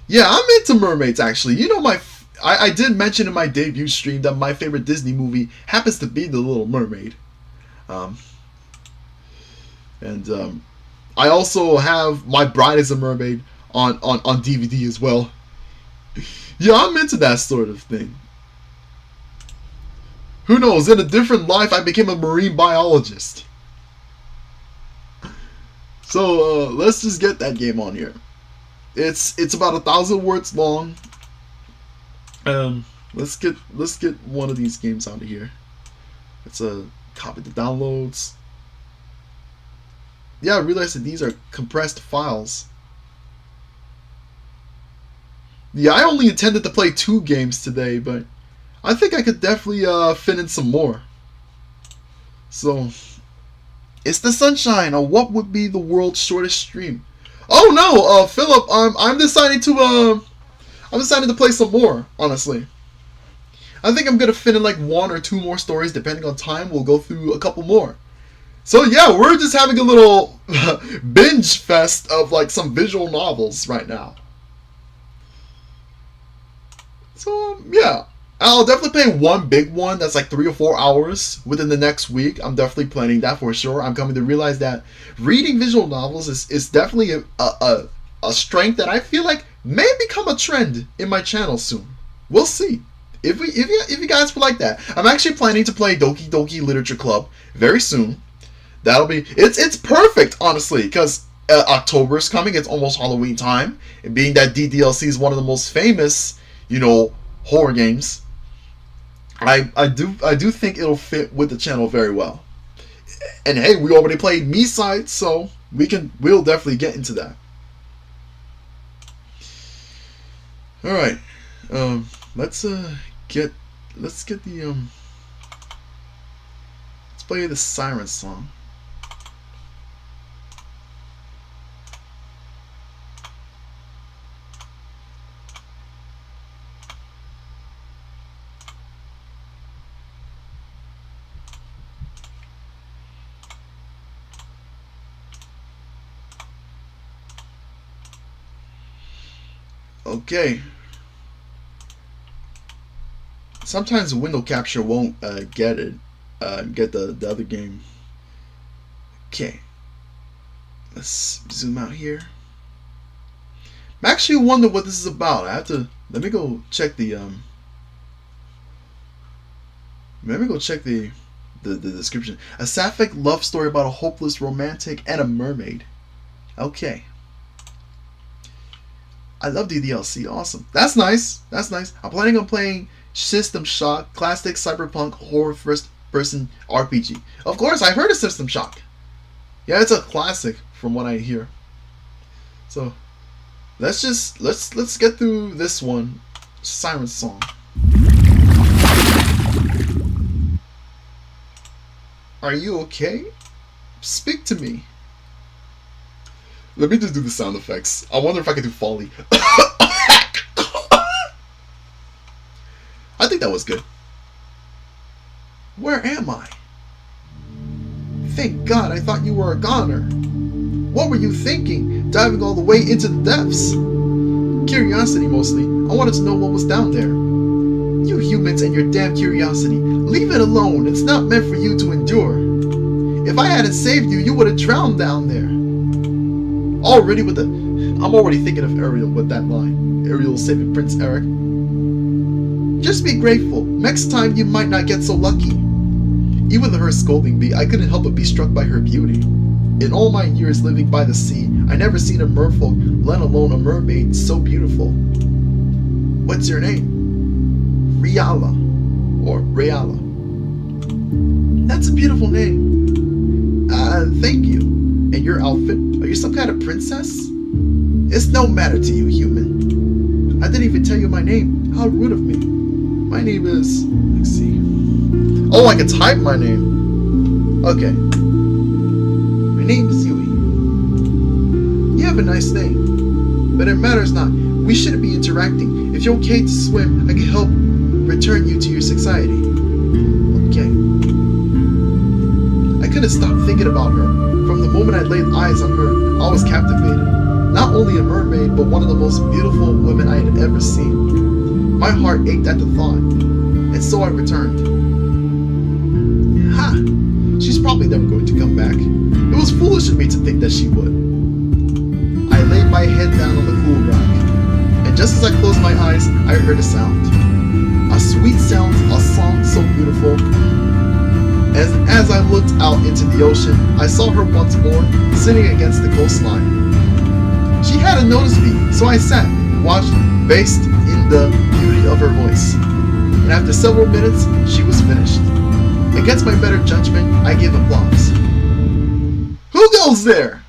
Yeah, I'm into mermaids, actually. I did mention in my debut stream that my favorite Disney movie happens to be The Little Mermaid. I also have My Bride is a Mermaid on DVD as well. Yeah, I'm into that sort of thing. Who knows? In a different life, I became a marine biologist. So let's just get that game on here. It's about 1,000 words long. Let's get one of these games out of here. Let's copy the downloads. Yeah, I realized that these are compressed files. Yeah, I only intended to play 2 games today, but I think I could definitely fit in some more. So, it's the Sunshine on what would be the world's shortest stream. Oh no, Philip, I'm deciding to play some more, honestly. I think I'm gonna fit in like 1 or 2 more stories, depending on time. We'll go through a couple more. So yeah, we're just having a little binge fest of like some visual novels right now. So yeah, I'll definitely play one big one that's like 3 or 4 hours within the next week. I'm definitely planning that for sure. I'm coming to realize that reading visual novels is definitely a strength that I feel like may become a trend in my channel soon. We'll see. If you guys would like that, I'm actually planning to play Doki Doki Literature Club very soon. That'll be it's perfect, honestly, because October is coming. It's almost Halloween time, and being that DDLC is one of the most famous, horror games. I do think it'll fit with the channel very well. And hey, we already played Me-Side, so we'll definitely get into that. All right, let's play the Siren Song. Okay. Sometimes the window capture won't get the other game. Okay. Let's zoom out here. I actually wonder what this is about. I have to let me go check the let me go check the description. A sapphic love story about a hopeless romantic and a mermaid. Okay. I love the DLC. Awesome. That's nice. That's nice. I'm planning on playing System Shock, classic cyberpunk horror first-person RPG. Of course, I heard of System Shock. Yeah, it's a classic from what I hear. So, let's get through this one. Siren Song. Are you okay? Speak to me. Let me just do the sound effects. I wonder if I can do Foley. I think that was good. Where am I? Thank God, I thought you were a goner. What were you thinking, diving all the way into the depths? Curiosity mostly. I wanted to know what was down there. You humans and your damn curiosity. Leave it alone. It's not meant for you to endure. If I hadn't saved you, you would have drowned down there. I'm already thinking of Ariel with that line. Ariel saving Prince Eric. Just be grateful. Next time you might not get so lucky. Even with her scolding me, I couldn't help but be struck by her beauty. In all my years living by the sea, I never seen a merfolk, let alone a mermaid, so beautiful. What's your name? Riala. Or Rayala. That's a beautiful name. Thank you. And your outfit? Are you some kind of princess? It's no matter to you, human. I didn't even tell you my name. How rude of me. My name is... Let's see. Oh, I can type my name. Okay. My name is Yui. You have a nice name. But it matters not. We shouldn't be interacting. If you're okay to swim, I can help return you to your society. Okay. I couldn't stop thinking about her. From the moment I laid eyes on her, I was captivated. Not only a mermaid, but one of the most beautiful women I had ever seen. My heart ached at the thought, and so I returned. Ha! She's probably never going to come back. It was foolish of me to think that she would. I laid my head down on the cool rock, and just as I closed my eyes, I heard a sound. A sweet sound, a song so beautiful. As I looked out into the ocean, I saw her once more, sitting against the coastline. She hadn't noticed me, so I sat, watched, based in the beauty of her voice. And after several minutes, she was finished. Against my better judgment, I gave applause. Who goes there?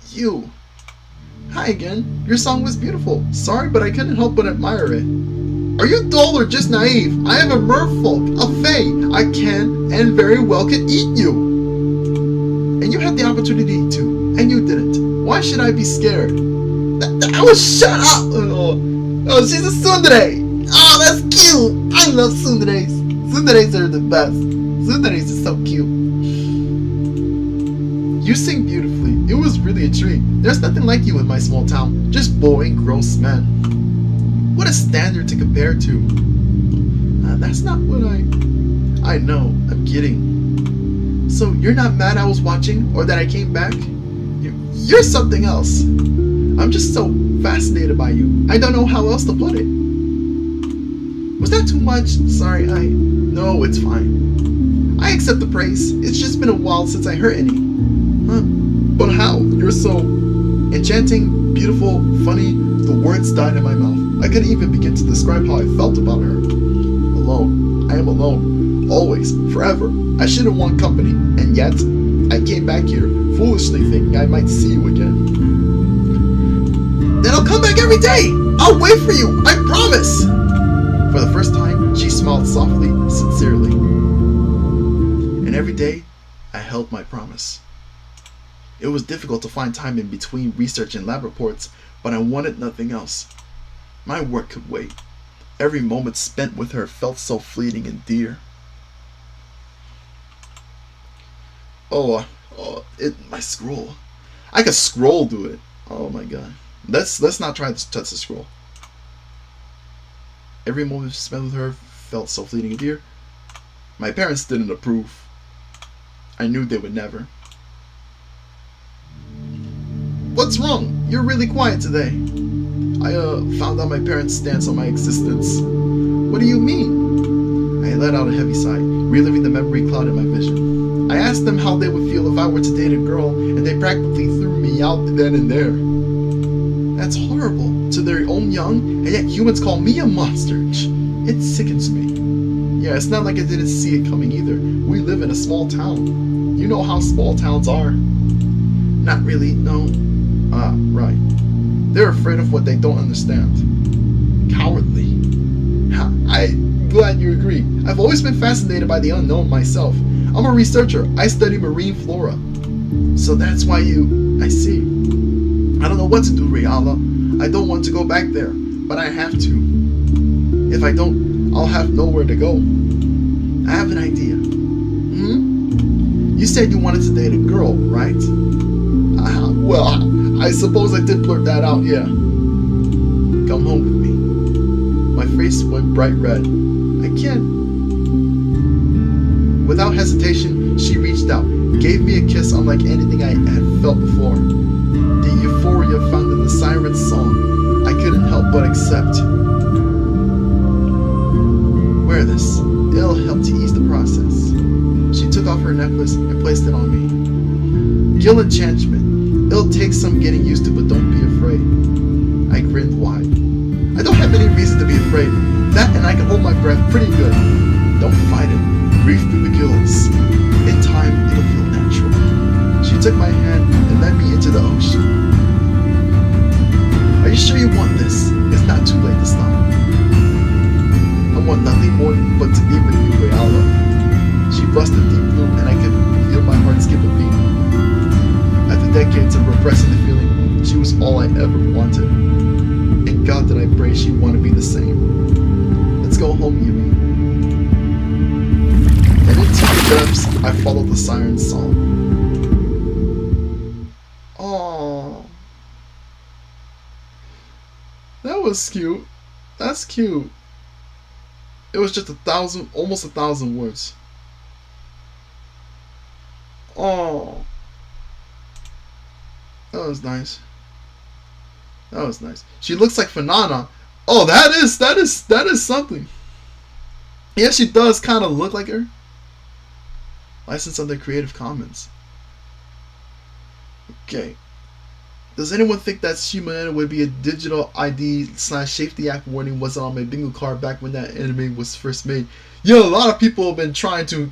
You. Hi again. Your song was beautiful. Sorry, but I couldn't help but admire it. Are you dull or just naive? I am a merfolk, a fae. I can and very well can eat you. And you had the opportunity to, and you didn't. Why should I be scared? I was shut up. Oh, she's a tsundere. Oh, that's cute. I love tsunderes. Tsunderes are the best. Tsunderes are so cute. You sing beautifully. It was really a treat. There's nothing like you in my small town. Just boring, gross men. What a standard to compare to. That's not what I know. I'm kidding. So you're not mad I was watching or that I came back? You're something else. I'm just so fascinated by you. I don't know how else to put it. Was that too much? Sorry, No, it's fine. I accept the praise. It's just been a while since I heard any. Huh? But how? You're so enchanting, beautiful, funny. The words died in my mouth. I couldn't even begin to describe how I felt about her. Alone. I am alone. Always. Forever. I shouldn't want company. And yet, I came back here, foolishly thinking I might see you again. Then I'll come back every day! I'll wait for you! I promise! For the first time, she smiled softly, sincerely. And every day, I held my promise. It was difficult to find time in between research and lab reports, but I wanted nothing else. My work could wait. Every moment spent with her felt so fleeting and dear. My scroll. I could scroll through it. Oh my god. Let's not try to touch the scroll. Every moment spent with her felt so fleeting and dear. My parents didn't approve. I knew they would never. what's wrong? You're really quiet today. I found out my parents' stance on my existence. What do you mean? I let out a heavy sigh, reliving the memory cloud in my vision. I asked them how they would feel if I were to date a girl, and they practically threw me out then and there. That's horrible. To their own young, and yet humans call me a monster. It sickens me. Yeah, it's not like I didn't see it coming either. We live in a small town. You know how small towns are. Not really, no. Ah, right. They're afraid of what they don't understand. Cowardly. I'm glad you agree. I've always been fascinated by the unknown myself. I'm a researcher. I study marine flora. So that's why you... I see. I don't know what to do, Riala. I don't want to go back there, but I have to. If I don't, I'll have nowhere to go. I have an idea. You said you wanted to date a girl, right? Well, I suppose I did blurt that out, yeah. Come home with me. My face went bright red. I can't. Without hesitation, she reached out, gave me a kiss unlike anything I had felt before. The euphoria found in the siren's song, I couldn't help but accept. Wear this. It'll help to ease the process. She took off her necklace and placed it on me. Gill enchantment. It'll take some getting used to, but don't be afraid. I grinned wide. I don't have any reason to be afraid. That and I can hold my breath pretty good. Don't fight it. Breathe through the gills. In time, it'll feel natural. She took my hand and led me into the ocean. Are you sure you want this? It's not too late to stop. I want nothing more but to be with you, Riala. She busted deep blue and I could feel my heart skip a beat. After decades of repressing the feeling, she was all I ever wanted. And God did I pray she'd want to be the same. Let's go home, Yui. And into the depths, I followed the siren's song. Aww. That was cute. That's cute. It was just almost 1,000 words. Oh, that was nice. That was nice. She looks like Fanana. Oh, that is something. Yeah, she does kind of look like her. Licensed under Creative Commons. Okay. Does anyone think that Shimoneta would be a digital ID/Safety Act warning wasn't on my bingo card back when that anime was first made? Yeah, a lot of people have been trying to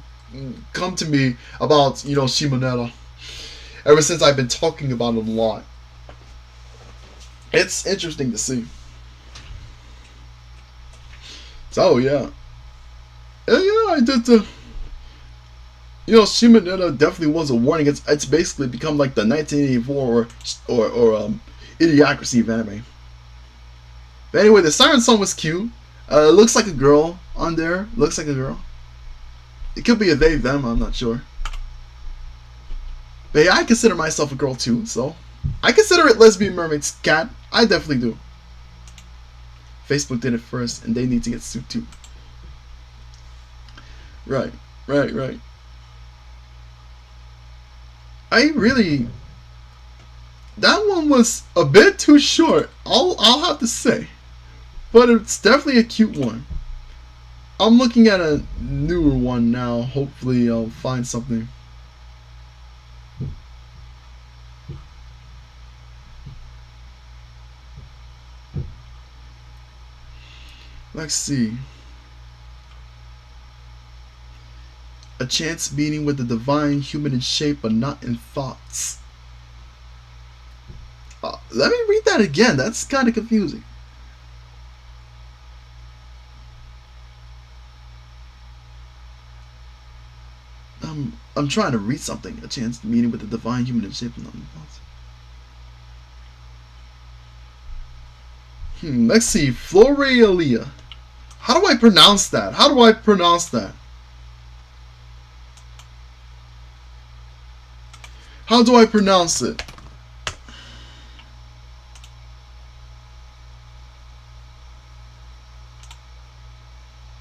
come to me about, Shimoneta. Ever since I've been talking about it a lot. It's interesting to see. So, yeah. Yeah, I did the... Shimoneta definitely was a warning. It's basically become like the 1984 or Idiocracy of anime. But anyway, the siren song was cute. It looks like a girl on there. Looks like a girl. It could be a they, them, I'm not sure. But yeah, I consider myself a girl too, so. I consider it Lesbian Mermaid's cat. I definitely do. Facebook did it first, and they need to get sued too. Right. That one was a bit too short. I'll have to say, but it's definitely a cute one. I'm looking at a newer one now. Hopefully, I'll find something. Let's see. A chance meeting with the divine, human in shape but not in thoughts. Let me read that again. That's kind of confusing. I'm trying to read something. A chance meeting with the divine, human in shape but not in thoughts. Let's see. Florealia. How do I pronounce that? How do I pronounce that? How do I pronounce it?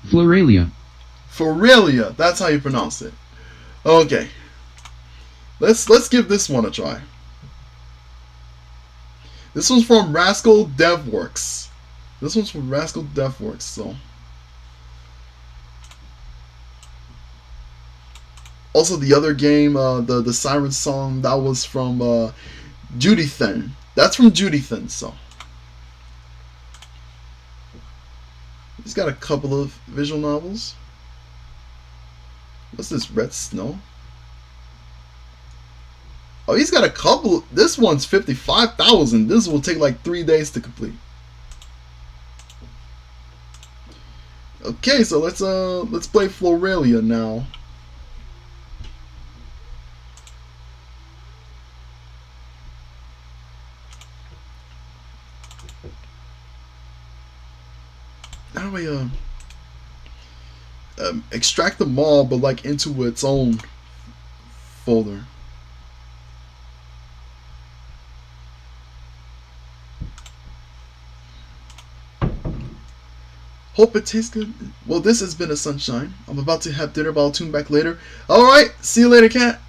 Florealia. Florealia. That's how you pronounce it. Okay. Let's give this one a try. This one's from Rascal DevWorks. This one's from Rascal DevWorks, so. Also, the other game, the Siren Song, that was from Judy Thin. That's from Judy Thin, so. He's got a couple of visual novels. What's this, Red Snow? Oh, he's got a couple. This one's 55,000. This will take like 3 days to complete. Okay, so let's play Floralia now. How do I extract them all, but like into its own folder? Hope it tastes good. Well, this has been a sunshine. I'm about to have dinner, but I'll tune back later. Alright, see you later, cat.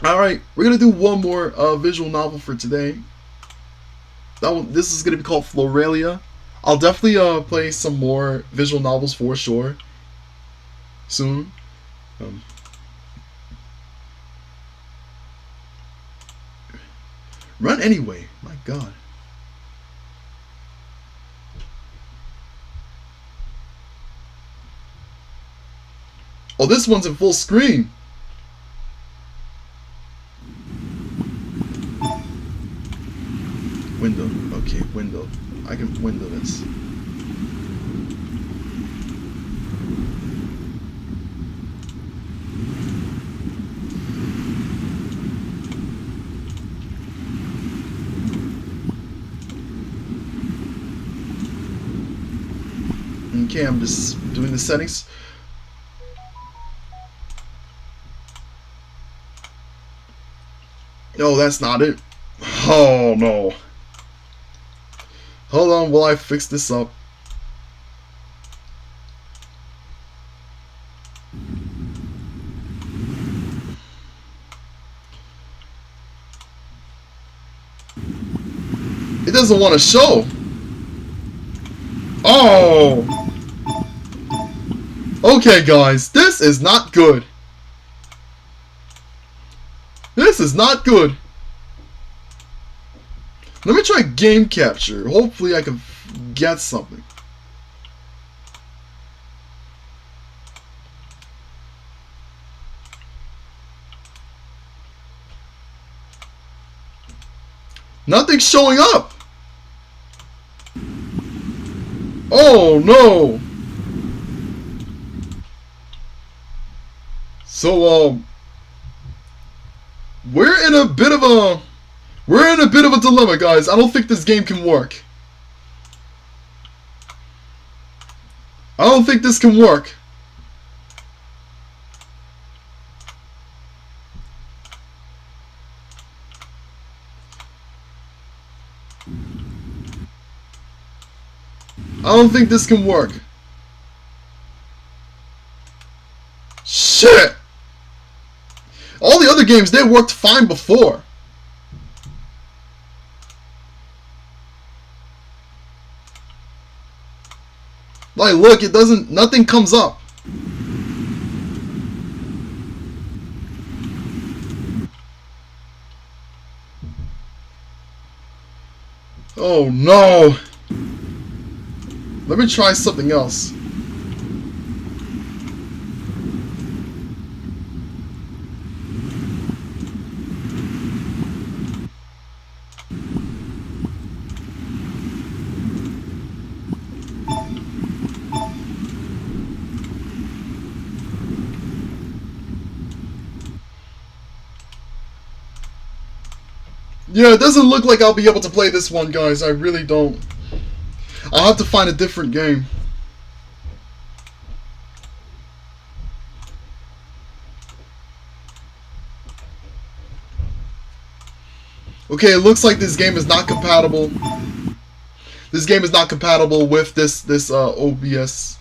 Alright, we're gonna do one more visual novel for today. This is gonna be called Floralia. I'll definitely play some more visual novels for sure soon. Run anyway, my god. Oh, this one's in full screen. Window. Okay, window. I can window this. Okay, I'm just doing the settings. No, that's not it. Oh no. Hold on while I fix this up. It doesn't want to show. Oh. Okay, guys, this is not good. This is not good. Let me try game capture. Hopefully I can get something. Nothing's showing up. Oh no. So we're in a bit of a dilemma, guys. I don't think this game can work. I don't think this can work. I don't think this can work. Shit! All the other games, they worked fine before. Like, look, it doesn't, nothing comes up. Oh no. Let me try something else. Yeah, it doesn't look like I'll be able to play this one, guys. I really don't. I'll have to find a different game. Okay, it looks like this game is not compatible. This game is not compatible with this OBS.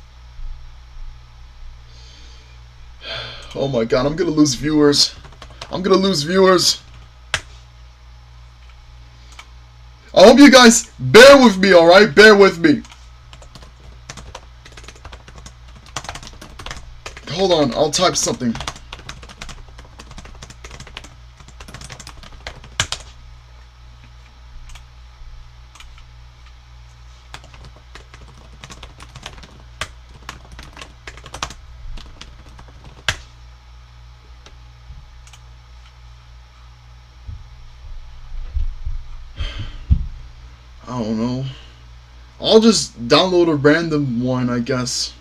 Oh my god, I'm gonna lose viewers. I'm gonna lose viewers. I hope you guys bear with me, alright? Bear with me. Hold on, I'll type something. I don't know. I'll just download a random one, I guess.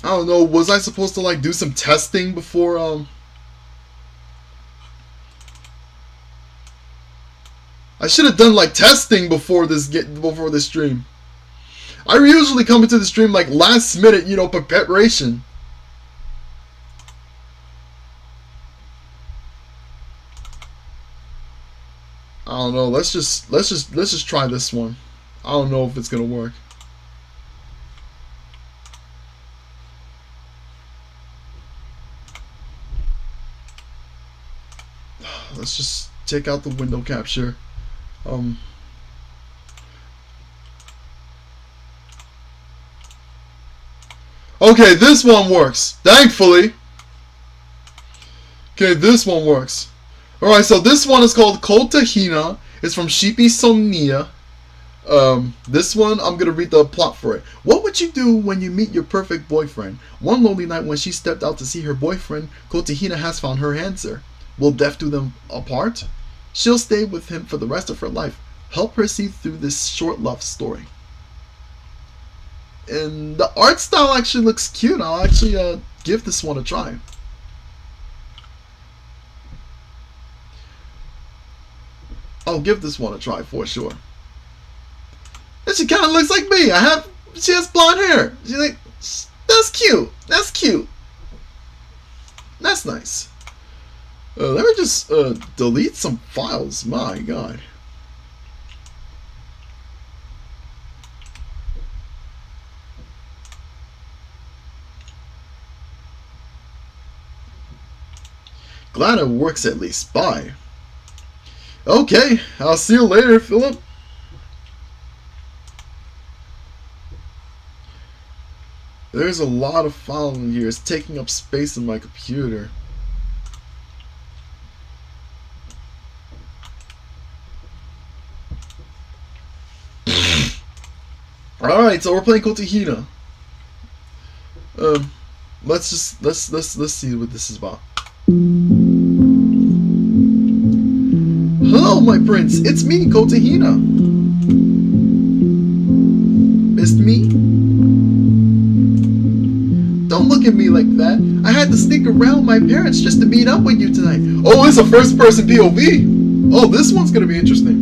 I don't know, was I supposed to like do some testing before I should have done like testing before this stream. I usually come into the stream like last minute, you know, preparation. I don't know, let's just try this one. I don't know if it's gonna work. Let's just take out the window capture. Okay, this one works. Thankfully. Okay, this one works. Alright, so this one is called Kotahina. It's from Shippy Sonia. This one, I'm gonna read the plot for it. What would you do when you meet your perfect boyfriend? One lonely night when she stepped out to see her boyfriend, Kotahina has found her answer. Will death do them apart? She'll stay with him for the rest of her life. Help her see through this short love story. And the art style actually looks cute. I'll actually give this one a try. I'll give this one a try for sure. And she kind of looks like me. She has blonde hair. She's like, that's cute. That's cute. That's nice. Let me just delete some files. My God. Glad it works at least. Bye. Okay, I'll see you later, Philip. There's a lot of files in here. It's taking up space in my computer. Alright, so we're playing Kotahina. Let's see what this is about. Hello, my prince. It's me, Kotahina. Missed me? Don't look at me like that. I had to sneak around my parents just to meet up with you tonight. Oh, it's a first-person POV. Oh, this one's gonna be interesting.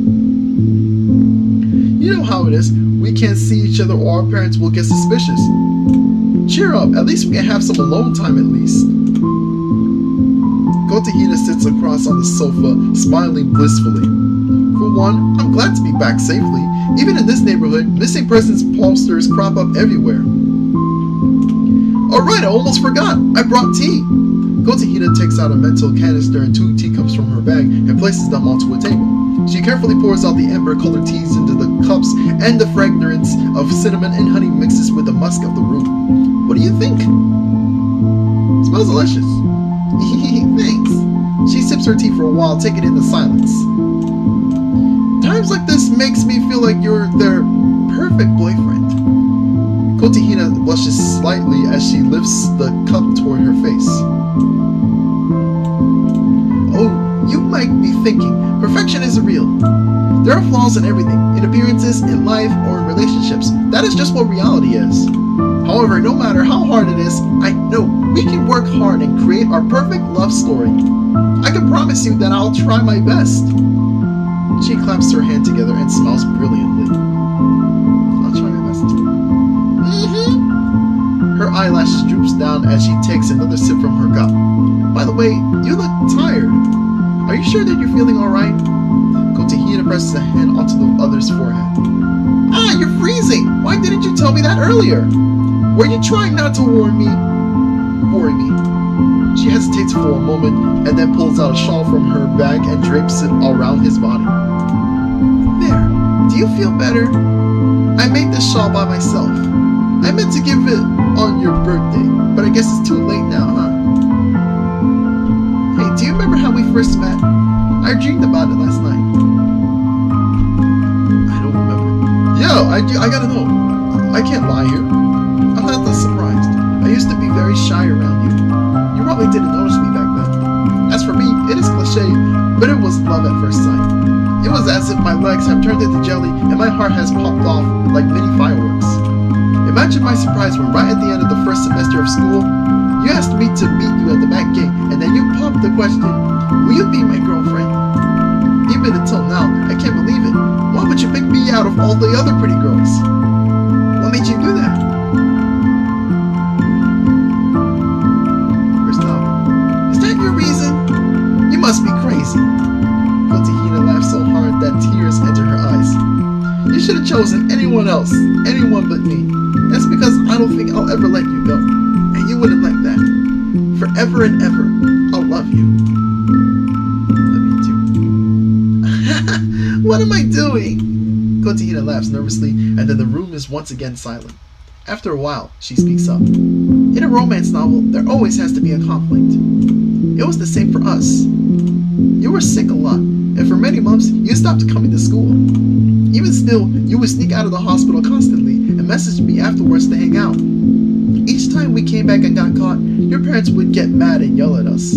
You know how it is. We can't see each other or our parents will get suspicious. Cheer up. At least we can have some alone time at least. Kotahina sits across on the sofa, smiling blissfully. For one, I'm glad to be back safely. Even in this neighborhood, missing persons posters crop up everywhere. Alright, I almost forgot. I brought tea. Kotahina takes out a mental canister and 2 teacups from her bag and places them onto a table. She carefully pours out the amber-colored teas into the cups, and the fragrance of cinnamon and honey mixes with the musk of the room. What do you think? Smells delicious. Thanks. She sips her tea for a while, taking in the silence. Times like this makes me feel like you're their perfect boyfriend. Kotahina blushes slightly as she lifts the cup toward her face. Oh, you might be thinking, perfection isn't real. There are flaws in everything, in appearances, in life, or in relationships. That is just what reality is. However, no matter how hard it is, I know we can work hard and create our perfect love story. I can promise you that I'll try my best. She claps her hand together and smiles brilliantly. I'll try my best. Her eyelashes droops down as she takes another sip from her cup. By the way, you look tired. Are you sure that you're feeling alright? Kotahina presses a hand onto the other's forehead. Ah, you're freezing! Why didn't you tell me that earlier? Were you trying not to warn me? Worry me. She hesitates for a moment and then pulls out a shawl from her bag and drapes it around his body. There. Do you feel better? I made this shawl by myself. I meant to give it on your birthday, but I guess it's too late now, huh? Hey, do you remember how we first met? I dreamed about it last night. I don't remember. Yeah, I gotta know. I can't lie here. I'm not that surprised. I used to be very shy around you. You probably didn't notice me back then. As for me, it is cliche, but it was love at first sight. It was as if my legs have turned into jelly and my heart has popped off like mini fireworks. Imagine my surprise when right at the end of the first semester of school, you asked me to meet you at the back gate, and then you popped the question, will you be my girlfriend? Even until now, I can't believe it. Why would you pick me out of all the other pretty girls? What made you do that? Where's now? Is that your reason? You must be crazy. Kotahina laughs so hard that tears enter her eyes. You should have chosen anyone else, anyone but me. That's because I don't think I'll ever let you go. And you wouldn't like that. Forever and ever, I'll love you. Love you too. What am I doing? Kotahina laughs nervously, and then the room is once again silent. After a while, she speaks up. In a romance novel, there always has to be a conflict. It was the same for us. You were sick a lot, and for many months, you stopped coming to school. Even still, you would sneak out of the hospital constantly and message me afterwards to hang out. Each time we came back and got caught, your parents would get mad and yell at us.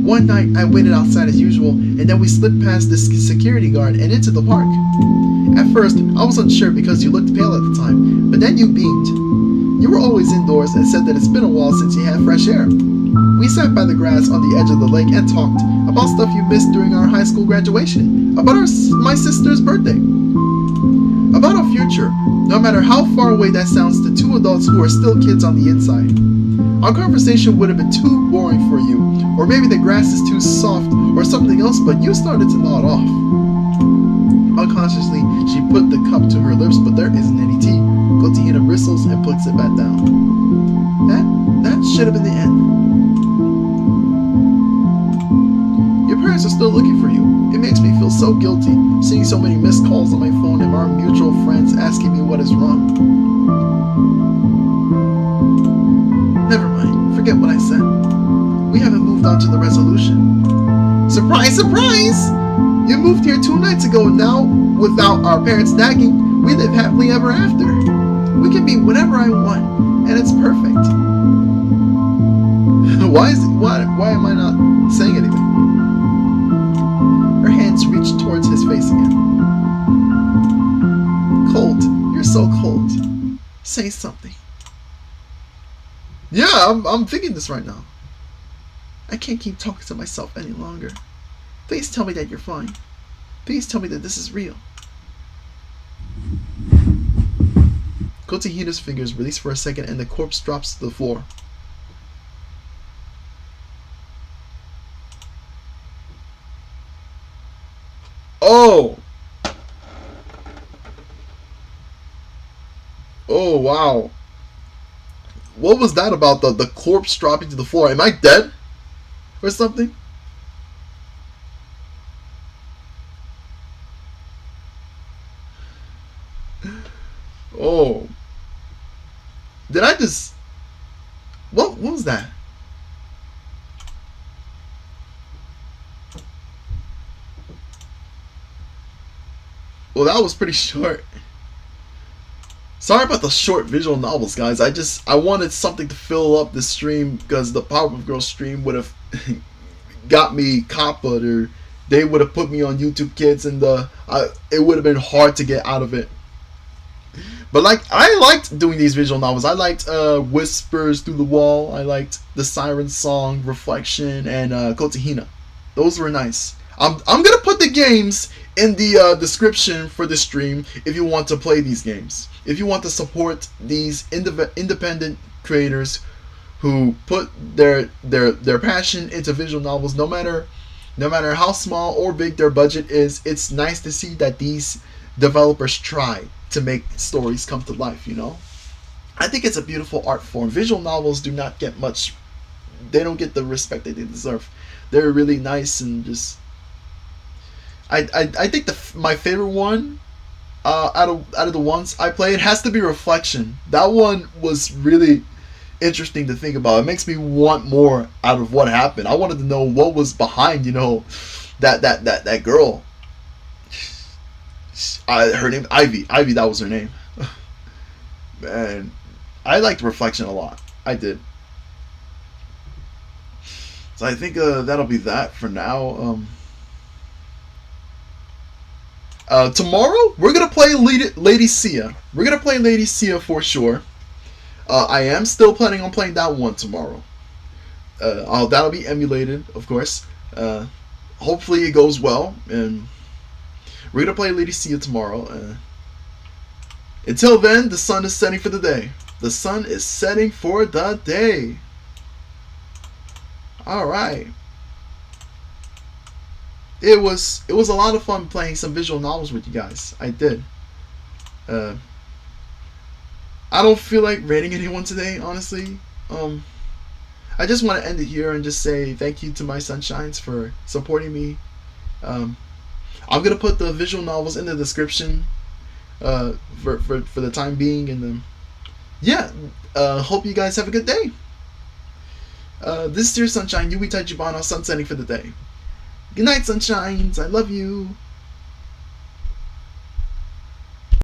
One night, I waited outside as usual, and then we slipped past the security guard and into the park. At first, I was unsure because you looked pale at the time, but then you beamed. You were always indoors and said that it's been a while since you had fresh air. We sat by the grass on the edge of the lake and talked about stuff you missed during our high school graduation, about my sister's birthday, about our future, no matter how far away that sounds to two adults who are still kids on the inside. Our conversation would have been too boring for you, or maybe the grass is too soft, or something else, but you started to nod off. Unconsciously, she put the cup to her lips, but there isn't any tea. Kotahina bristles and puts it back down. That should have been the end. Your parents are still looking for you. It makes me feel so guilty, seeing so many missed calls on my phone and our mutual friends asking me what is wrong. Never mind, forget what I said. We haven't moved on to the resolution. Surprise, surprise! You moved here 2 nights ago, and now, without our parents nagging, we live happily ever after. We can be whatever I want, and it's perfect. Why am I not saying anything? Her hands reach towards his face again. Cold. You're so cold. Say something. Yeah, I'm thinking this right now. I can't keep talking to myself any longer. Please tell me that you're fine. Please tell me that this is real. Kotahina's fingers release for a second and the corpse drops to the floor. Oh! Oh, wow. What was that about, the corpse dropping to the floor? Am I dead? Or something? Oh. Did I just... What was that? Well, that was pretty short. Sorry about the short visual novels, guys. I wanted something to fill up the stream because the Powerpuff Girls stream would have got me COPPA'd, or they would have put me on YouTube Kids, and it would have been hard to get out of it. But like, I liked doing these visual novels. I liked Whispers Through the Wall. I liked the Siren Song, Reflection, and Kotahina. Those were nice. I'm gonna put the games in the description for the stream if you want to play these games. If you want to support these independent creators who put their passion into visual novels, no matter how small or big their budget is, it's nice to see that these developers try to make stories come to life, you know? I think it's a beautiful art form. Visual novels do not get much, they don't get the respect that they deserve. They're really nice and just, I think my favorite one out of the ones I played has to be Reflection. That one was really interesting to think about. It makes me want more out of what happened. I wanted to know what was behind, you know, that girl. Her name Ivy. Ivy, that was her name. Man, I liked Reflection a lot. I did. So I think that'll be that for now. Tomorrow we're gonna play Lady Sia. We're gonna play Lady Sia for sure. I am still planning on playing that one tomorrow. That'll be emulated, of course. Hopefully it goes well, and we're gonna play Lady Sia tomorrow. Until then, the sun is setting for the day. The sun is setting for the day. All right. It was a lot of fun playing some visual novels with you guys. I did. I don't feel like rating anyone today, honestly. I just want to end it here and just say thank you to my sunshines for supporting me. I'm gonna put the visual novels in the description for the time being, and yeah. Hope you guys have a good day. This is your sunshine, Yui Tachibana, sunsetting for the day. Good night, sunshines. I love you.